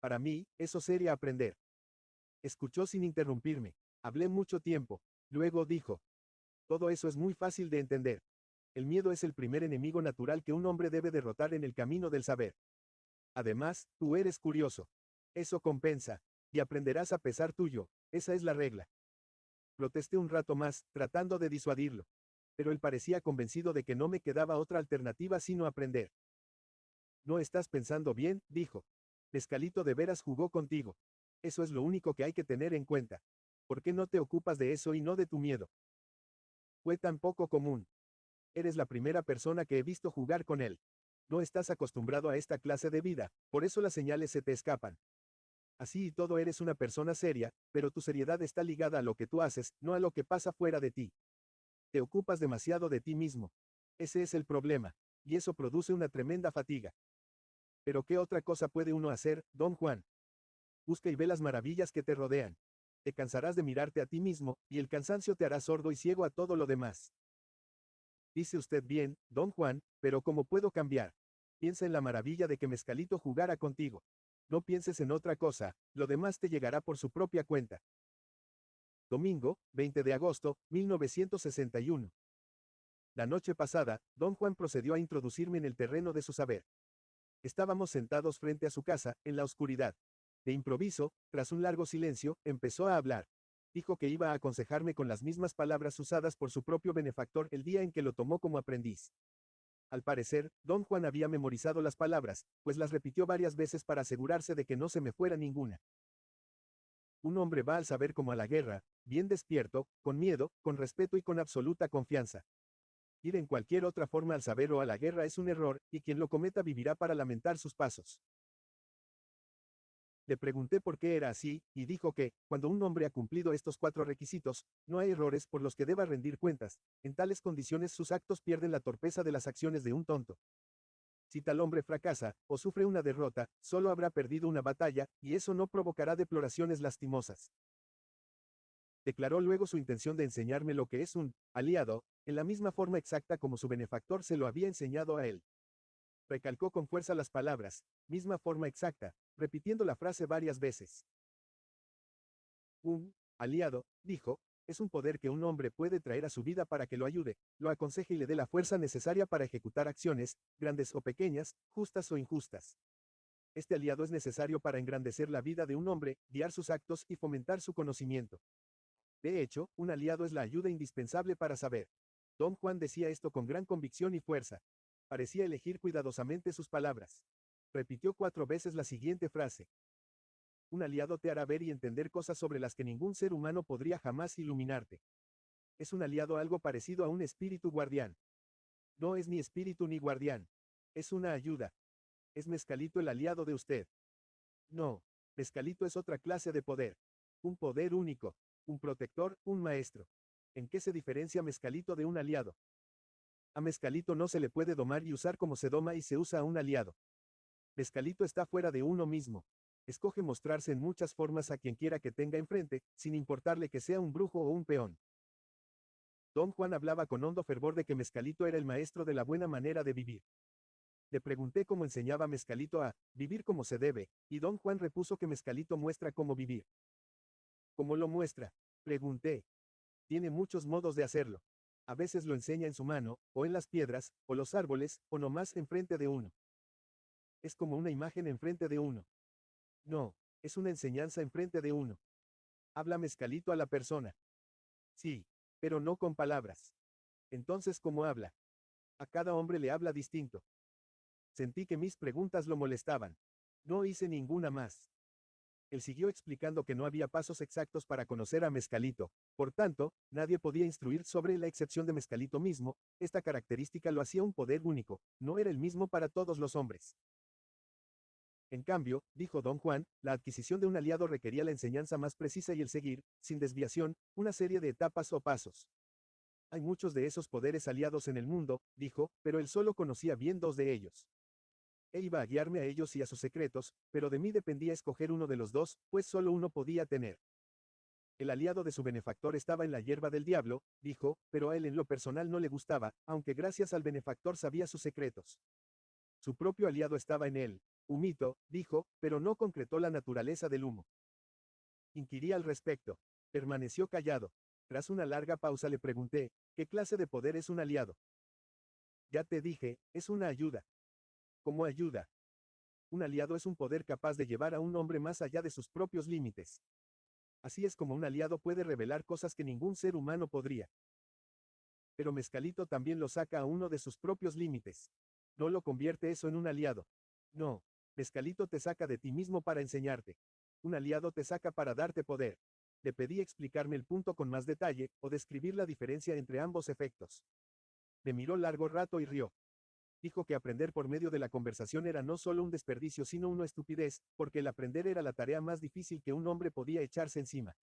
Para mí, eso sería aprender. Escuchó sin interrumpirme. Hablé mucho tiempo. Luego dijo: todo eso es muy fácil de entender. El miedo es el primer enemigo natural que un hombre debe derrotar en el camino del saber. Además, tú eres curioso. Eso compensa. Y aprenderás a pesar tuyo. Esa es la regla. Protesté un rato más, tratando de disuadirlo. Pero él parecía convencido de que no me quedaba otra alternativa sino aprender. No estás pensando bien, dijo. Mezcalito de veras jugó contigo. Eso es lo único que hay que tener en cuenta. ¿Por qué no te ocupas de eso y no de tu miedo? Fue tan poco común. Eres la primera persona que he visto jugar con él. No estás acostumbrado a esta clase de vida, por eso las señales se te escapan. Así y todo eres una persona seria, pero tu seriedad está ligada a lo que tú haces, no a lo que pasa fuera de ti. Te ocupas demasiado de ti mismo. Ese es el problema. y eso produce una tremenda fatiga. Pero ¿qué otra cosa puede uno hacer, don Juan? Busca y ve las maravillas que te rodean. Te cansarás de mirarte a ti mismo, y el cansancio te hará sordo y ciego a todo lo demás. Dice usted bien, don Juan, pero ¿cómo puedo cambiar? Piensa en la maravilla de que Mezcalito jugara contigo. No pienses en otra cosa, lo demás te llegará por su propia cuenta. Domingo, 20 de agosto, 1961. La noche pasada, don Juan procedió a introducirme en el terreno de su saber. Estábamos sentados frente a su casa, en la oscuridad. De improviso, tras un largo silencio, empezó a hablar. Dijo que iba a aconsejarme con las mismas palabras usadas por su propio benefactor el día en que lo tomó como aprendiz. Al parecer, don Juan había memorizado las palabras, pues las repitió varias veces para asegurarse de que no se me fuera ninguna. Un hombre va al saber como a la guerra, bien despierto, con miedo, con respeto y con absoluta confianza. Ir en cualquier otra forma al saber o a la guerra es un error, y quien lo cometa vivirá para lamentar sus pasos. Le pregunté por qué era así, y dijo que, cuando un hombre ha cumplido estos 4 requisitos, no hay errores por los que deba rendir cuentas. En tales condiciones sus actos pierden la torpeza de las acciones de un tonto. Si tal hombre fracasa, o sufre una derrota, solo habrá perdido una batalla, y eso no provocará deploraciones lastimosas. Declaró luego su intención de enseñarme lo que es un aliado, en la misma forma exacta como su benefactor se lo había enseñado a él. Recalcó con fuerza las palabras, misma forma exacta, repitiendo la frase varias veces. Un aliado, dijo, es un poder que un hombre puede traer a su vida para que lo ayude, lo aconseje y le dé la fuerza necesaria para ejecutar acciones, grandes o pequeñas, justas o injustas. Este aliado es necesario para engrandecer la vida de un hombre, guiar sus actos y fomentar su conocimiento. De hecho, un aliado es la ayuda indispensable para saber. Don Juan decía esto con gran convicción y fuerza. Parecía elegir cuidadosamente sus palabras. Repitió 4 veces la siguiente frase. Un aliado te hará ver y entender cosas sobre las que ningún ser humano podría jamás iluminarte. Es un aliado algo parecido a un espíritu guardián. No es ni espíritu ni guardián. Es una ayuda. ¿Es Mezcalito el aliado de usted? No. Mezcalito es otra clase de poder. Un poder único. Un protector, un maestro. ¿En qué se diferencia Mezcalito de un aliado? A Mezcalito no se le puede domar y usar como se doma y se usa a un aliado. Mezcalito está fuera de uno mismo. Escoge mostrarse en muchas formas a quien quiera que tenga enfrente, sin importarle que sea un brujo o un peón. Don Juan hablaba con hondo fervor de que Mezcalito era el maestro de la buena manera de vivir. Le pregunté cómo enseñaba Mezcalito a vivir como se debe, y don Juan repuso que Mezcalito muestra cómo vivir. ¿Cómo lo muestra? Pregunté. Tiene muchos modos de hacerlo. A veces lo enseña en su mano, o en las piedras, o los árboles, o nomás enfrente de uno. Es como una imagen enfrente de uno. No, es una enseñanza enfrente de uno. Habla Mezcalito a la persona. Sí, pero no con palabras. Entonces, ¿cómo habla? A cada hombre le habla distinto. Sentí que mis preguntas lo molestaban. No hice ninguna más. Él siguió explicando que no había pasos exactos para conocer a Mezcalito. Por tanto, nadie podía instruir sobre la excepción de Mezcalito mismo. Esta característica lo hacía un poder único. No era el mismo para todos los hombres. En cambio, dijo don Juan, la adquisición de un aliado requería la enseñanza más precisa y el seguir, sin desviación, una serie de etapas o pasos. Hay muchos de esos poderes aliados en el mundo, dijo, pero él solo conocía bien 2 de ellos. Él iba a guiarme a ellos y a sus secretos, pero de mí dependía escoger uno de los 2, pues solo uno podía tener. El aliado de su benefactor estaba en la hierba del diablo, dijo, pero a él en lo personal no le gustaba, aunque gracias al benefactor sabía sus secretos. Su propio aliado estaba en él. Humito, dijo, pero no concretó la naturaleza del humo. Inquirí al respecto. Permaneció callado. Tras una larga pausa le pregunté, ¿qué clase de poder es un aliado? Ya te dije, es una ayuda. ¿Cómo ayuda? Un aliado es un poder capaz de llevar a un hombre más allá de sus propios límites. Así es como un aliado puede revelar cosas que ningún ser humano podría. Pero Mezcalito también lo saca a uno de sus propios límites. No lo convierte eso en un aliado. No, Mezcalito te saca de ti mismo para enseñarte. Un aliado te saca para darte poder. Le pedí explicarme el punto con más detalle, o describir la diferencia entre ambos efectos. Me miró largo rato y rió. Dijo que aprender por medio de la conversación era no solo un desperdicio sino una estupidez, porque el aprender era la tarea más difícil que un hombre podía echarse encima.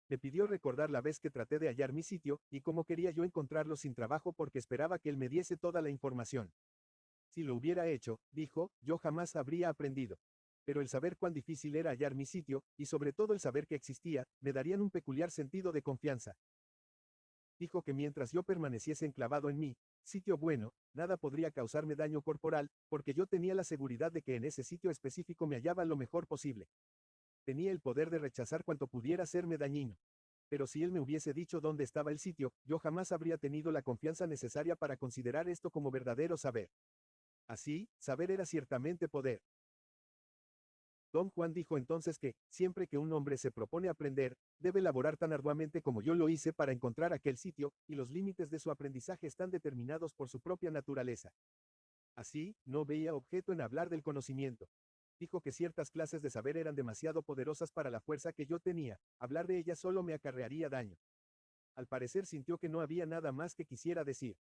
Me pidió recordar la vez que traté de hallar mi sitio, y cómo quería yo encontrarlo sin trabajo porque esperaba que él me diese toda la información. Si lo hubiera hecho, dijo, yo jamás habría aprendido. Pero el saber cuán difícil era hallar mi sitio, y sobre todo el saber que existía, me darían un peculiar sentido de confianza. Dijo que mientras yo permaneciese enclavado en mí, sitio bueno, nada podría causarme daño corporal, porque yo tenía la seguridad de que en ese sitio específico me hallaba lo mejor posible. Tenía el poder de rechazar cuanto pudiera serme dañino. Pero si él me hubiese dicho dónde estaba el sitio, yo jamás habría tenido la confianza necesaria para considerar esto como verdadero saber. Así, saber era ciertamente poder. Don Juan dijo entonces que, siempre que un hombre se propone aprender, debe laborar tan arduamente como yo lo hice para encontrar aquel sitio, y los límites de su aprendizaje están determinados por su propia naturaleza. Así, no veía objeto en hablar del conocimiento. Dijo que ciertas clases de saber eran demasiado poderosas para la fuerza que yo tenía, hablar de ellas solo me acarrearía daño. Al parecer sintió que no había nada más que quisiera decir.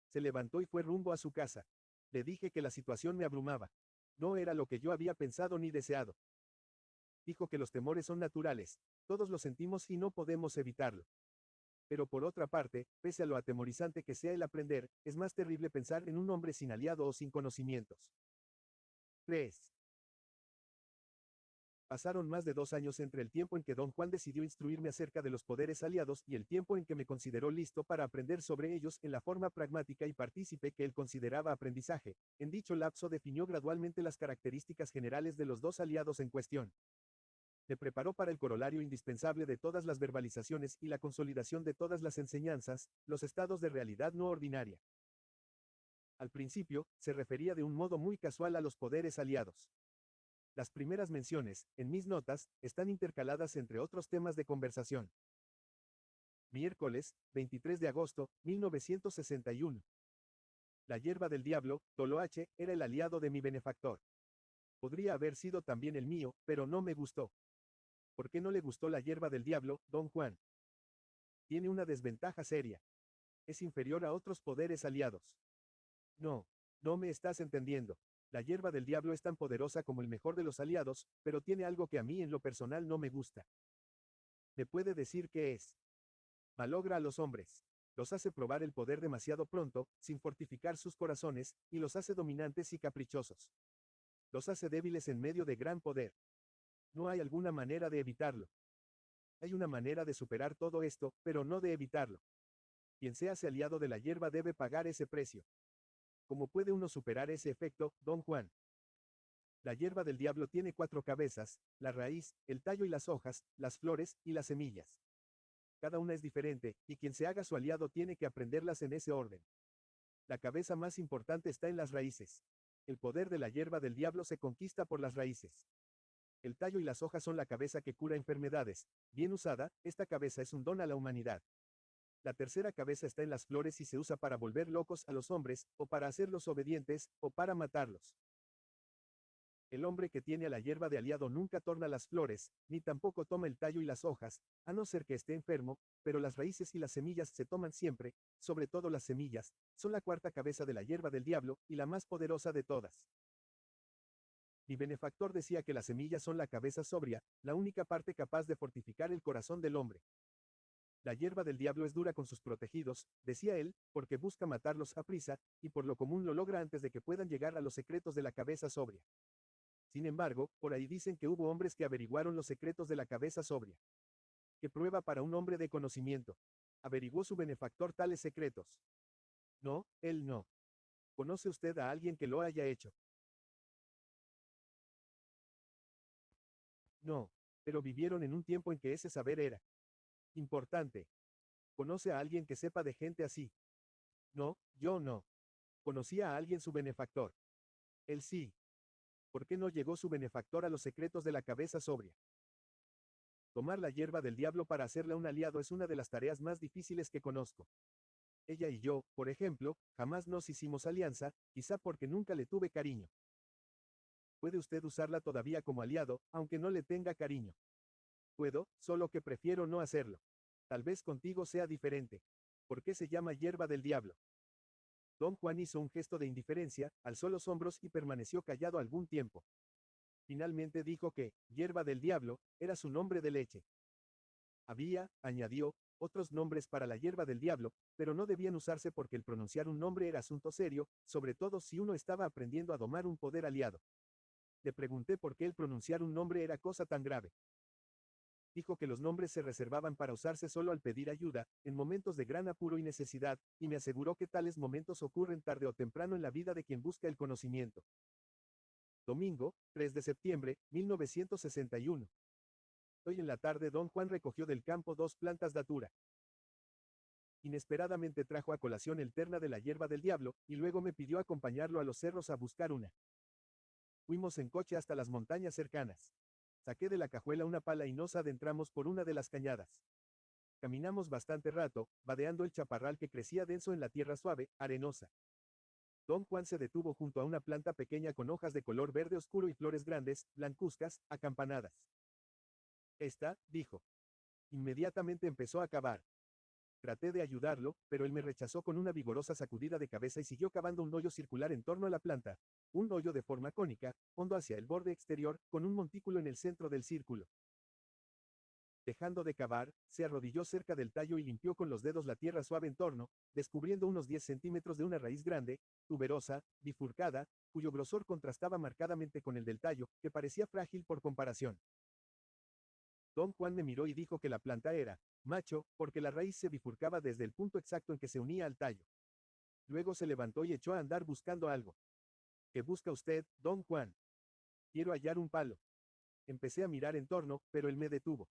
Se levantó y fue rumbo a su casa. Le dije que la situación me abrumaba. No era lo que yo había pensado ni deseado. Dijo que los temores son naturales, todos los sentimos y no podemos evitarlo. Pero por otra parte, pese a lo atemorizante que sea el aprender, es más terrible pensar en un hombre sin aliado o sin conocimientos. 3. Pasaron más de 2 años entre el tiempo en que don Juan decidió instruirme acerca de los poderes aliados y el tiempo en que me consideró listo para aprender sobre ellos en la forma pragmática y partícipe que él consideraba aprendizaje. En dicho lapso definió gradualmente las características generales de los dos aliados en cuestión. Me preparó para el corolario indispensable de todas las verbalizaciones y la consolidación de todas las enseñanzas, los estados de realidad no ordinaria. Al principio, se refería de un modo muy casual a los poderes aliados. Las primeras menciones, en mis notas, están intercaladas entre otros temas de conversación. Miércoles, 23 de agosto, 1961. La hierba del diablo, Toloache, era el aliado de mi benefactor. Podría haber sido también el mío, pero no me gustó. ¿Por qué no le gustó la hierba del diablo, don Juan? Tiene una desventaja seria. Es inferior a otros poderes aliados. No, no me estás entendiendo. La hierba del diablo es tan poderosa como el mejor de los aliados, pero tiene algo que a mí en lo personal no me gusta. ¿Me puede decir qué es? Malogra a los hombres. Los hace probar el poder demasiado pronto, sin fortificar sus corazones, y los hace dominantes y caprichosos. Los hace débiles en medio de gran poder. No hay alguna manera de evitarlo. Hay una manera de superar todo esto, pero no de evitarlo. Quien se hace aliado de la hierba debe pagar ese precio. ¿Cómo puede uno superar ese efecto, don Juan? La hierba del diablo tiene 4 cabezas, la raíz, el tallo y las hojas, las flores y las semillas. Cada una es diferente, y quien se haga su aliado tiene que aprenderlas en ese orden. La cabeza más importante está en las raíces. El poder de la hierba del diablo se conquista por las raíces. El tallo y las hojas son la cabeza que cura enfermedades. Bien usada, esta cabeza es un don a la humanidad. La tercera cabeza está en las flores y se usa para volver locos a los hombres, o para hacerlos obedientes, o para matarlos. El hombre que tiene a la hierba de aliado nunca torna las flores, ni tampoco toma el tallo y las hojas, a no ser que esté enfermo, pero las raíces y las semillas se toman siempre, sobre todo las semillas, son la cuarta cabeza de la hierba del diablo, y la más poderosa de todas. Mi benefactor decía que las semillas son la cabeza sobria, la única parte capaz de fortificar el corazón del hombre. La hierba del diablo es dura con sus protegidos, decía él, porque busca matarlos a prisa, y por lo común lo logra antes de que puedan llegar a los secretos de la cabeza sobria. Sin embargo, por ahí dicen que hubo hombres que averiguaron los secretos de la cabeza sobria. ¿Qué prueba para un hombre de conocimiento? ¿Averiguó su benefactor tales secretos? No, él no. ¿Conoce usted a alguien que lo haya hecho? No, pero vivieron en un tiempo en que ese saber era importante. ¿Conoce a alguien que sepa de gente así? No, yo no. ¿Conocía a alguien su benefactor? Él sí. ¿Por qué no llegó su benefactor a los secretos de la cabeza sobria? Tomar la hierba del diablo para hacerla un aliado es una de las tareas más difíciles que conozco. Ella y yo, por ejemplo, jamás nos hicimos alianza, quizá porque nunca le tuve cariño. Puede usted usarla todavía como aliado, aunque no le tenga cariño. Puedo, solo que prefiero no hacerlo. Tal vez contigo sea diferente. ¿Por qué se llama hierba del diablo? Don Juan hizo un gesto de indiferencia, alzó los hombros y permaneció callado algún tiempo. Finalmente dijo que, hierba del diablo, era su nombre de leche. Había, añadió, otros nombres para la hierba del diablo, pero no debían usarse porque el pronunciar un nombre era asunto serio, sobre todo si uno estaba aprendiendo a domar un poder aliado. Le pregunté por qué el pronunciar un nombre era cosa tan grave. Dijo que los nombres se reservaban para usarse solo al pedir ayuda, en momentos de gran apuro y necesidad, y me aseguró que tales momentos ocurren tarde o temprano en la vida de quien busca el conocimiento. Domingo, 3 de septiembre, 1961. Hoy en la tarde don Juan recogió del campo 2 plantas datura. Inesperadamente trajo a colación el terna de la hierba del diablo, y luego me pidió acompañarlo a los cerros a buscar una. Fuimos en coche hasta las montañas cercanas. Saqué de la cajuela una pala y nos adentramos por una de las cañadas. Caminamos bastante rato, vadeando el chaparral que crecía denso en la tierra suave, arenosa. Don Juan se detuvo junto a una planta pequeña con hojas de color verde oscuro y flores grandes, blancuzcas, acampanadas. Esta, dijo. Inmediatamente empezó a cavar. Traté de ayudarlo, pero él me rechazó con una vigorosa sacudida de cabeza y siguió cavando un hoyo circular en torno a la planta, un hoyo de forma cónica, hondo hacia el borde exterior, con un montículo en el centro del círculo. Dejando de cavar, se arrodilló cerca del tallo y limpió con los dedos la tierra suave en torno, descubriendo unos 10 centímetros de una raíz grande, tuberosa, bifurcada, cuyo grosor contrastaba marcadamente con el del tallo, que parecía frágil por comparación. Don Juan me miró y dijo que la planta era macho, porque la raíz se bifurcaba desde el punto exacto en que se unía al tallo. Luego se levantó y echó a andar buscando algo. ¿Qué busca usted, don Juan? Quiero hallar un palo. Empecé a mirar en torno, pero él me detuvo.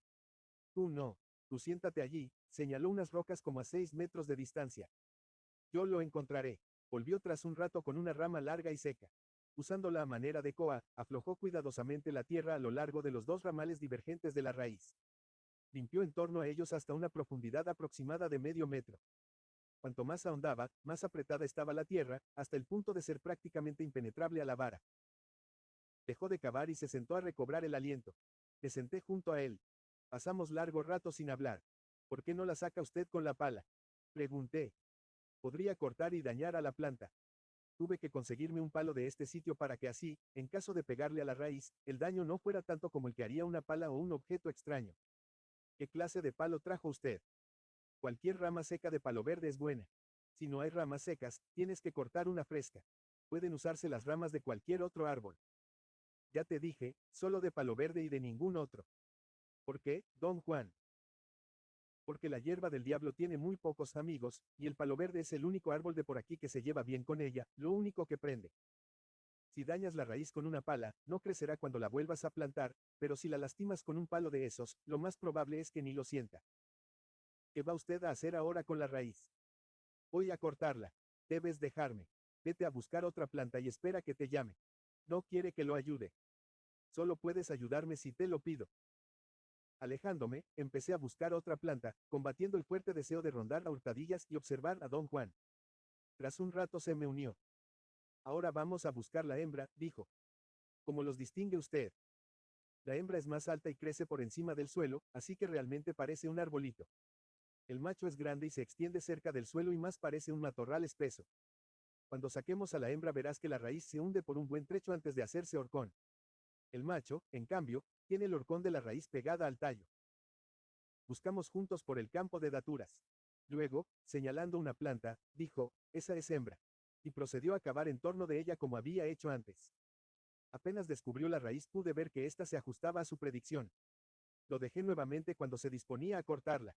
Tú no. Tú siéntate allí, señaló unas rocas como a 6 metros de distancia. Yo lo encontraré. Volvió tras un rato con una rama larga y seca. Usándola a manera de coa, aflojó cuidadosamente la tierra a lo largo de los 2 ramales divergentes de la raíz. Limpió en torno a ellos hasta una profundidad aproximada de medio metro. Cuanto más ahondaba, más apretada estaba la tierra, hasta el punto de ser prácticamente impenetrable a la vara. Dejó de cavar y se sentó a recobrar el aliento. Me senté junto a él. Pasamos largo rato sin hablar. ¿Por qué no la saca usted con la pala? Pregunté. Podría cortar y dañar a la planta. Tuve que conseguirme un palo de este sitio para que así, en caso de pegarle a la raíz, el daño no fuera tanto como el que haría una pala o un objeto extraño. ¿Qué clase de palo trajo usted? Cualquier rama seca de palo verde es buena. Si no hay ramas secas, tienes que cortar una fresca. Pueden usarse las ramas de cualquier otro árbol. Ya te dije, solo de palo verde y de ningún otro. ¿Por qué, don Juan? Porque la hierba del diablo tiene muy pocos amigos, y el palo verde es el único árbol de por aquí que se lleva bien con ella, lo único que prende. Si dañas la raíz con una pala, no crecerá cuando la vuelvas a plantar, pero si la lastimas con un palo de esos, lo más probable es que ni lo sienta. ¿Qué va usted a hacer ahora con la raíz? Voy a cortarla. Debes dejarme. Vete a buscar otra planta y espera que te llame. No quiere que lo ayude. Solo puedes ayudarme si te lo pido. Alejándome, empecé a buscar otra planta, combatiendo el fuerte deseo de rondar a hurtadillas y observar a don Juan. Tras un rato se me unió. Ahora vamos a buscar la hembra, dijo. ¿Cómo los distingue usted? La hembra es más alta y crece por encima del suelo, así que realmente parece un arbolito. El macho es grande y se extiende cerca del suelo y más parece un matorral espeso. Cuando saquemos a la hembra verás que la raíz se hunde por un buen trecho antes de hacerse horcón. El macho, en cambio, tiene el horcón de la raíz pegada al tallo. Buscamos juntos por el campo de daturas. Luego, señalando una planta, dijo, esa es hembra. Y procedió a cavar en torno de ella como había hecho antes. Apenas descubrió la raíz pude ver que ésta se ajustaba a su predicción. Lo dejé nuevamente cuando se disponía a cortarla.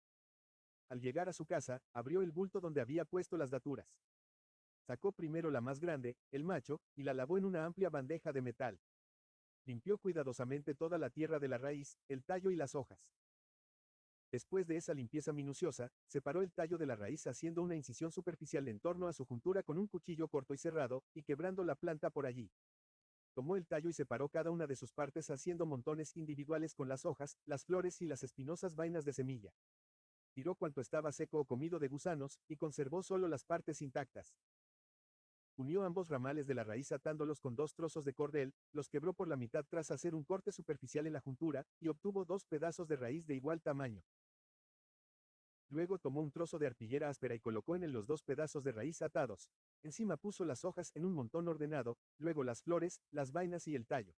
Al llegar a su casa, abrió el bulto donde había puesto las daturas. Sacó primero la más grande, el macho, y la lavó en una amplia bandeja de metal. Limpió cuidadosamente toda la tierra de la raíz, el tallo y las hojas. Después de esa limpieza minuciosa, separó el tallo de la raíz haciendo una incisión superficial en torno a su juntura con un cuchillo corto y cerrado, y quebrando la planta por allí. Tomó el tallo y separó cada una de sus partes haciendo montones individuales con las hojas, las flores y las espinosas vainas de semilla. Tiró cuanto estaba seco o comido de gusanos, y conservó solo las partes intactas. Unió ambos ramales de la raíz atándolos con 2 trozos de cordel, los quebró por la mitad tras hacer un corte superficial en la juntura, y obtuvo 2 pedazos de raíz de igual tamaño. Luego tomó un trozo de arpillera áspera y colocó en él los 2 pedazos de raíz atados. Encima puso las hojas en un montón ordenado, luego las flores, las vainas y el tallo.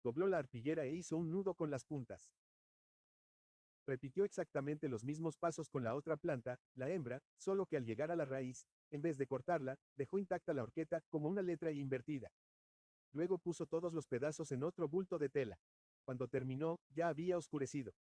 Dobló la arpillera e hizo un nudo con las puntas. Repitió exactamente los mismos pasos con la otra planta, la hembra, solo que al llegar a la raíz, en vez de cortarla, dejó intacta la horqueta como una letra invertida. Luego puso todos los pedazos en otro bulto de tela. Cuando terminó, ya había oscurecido.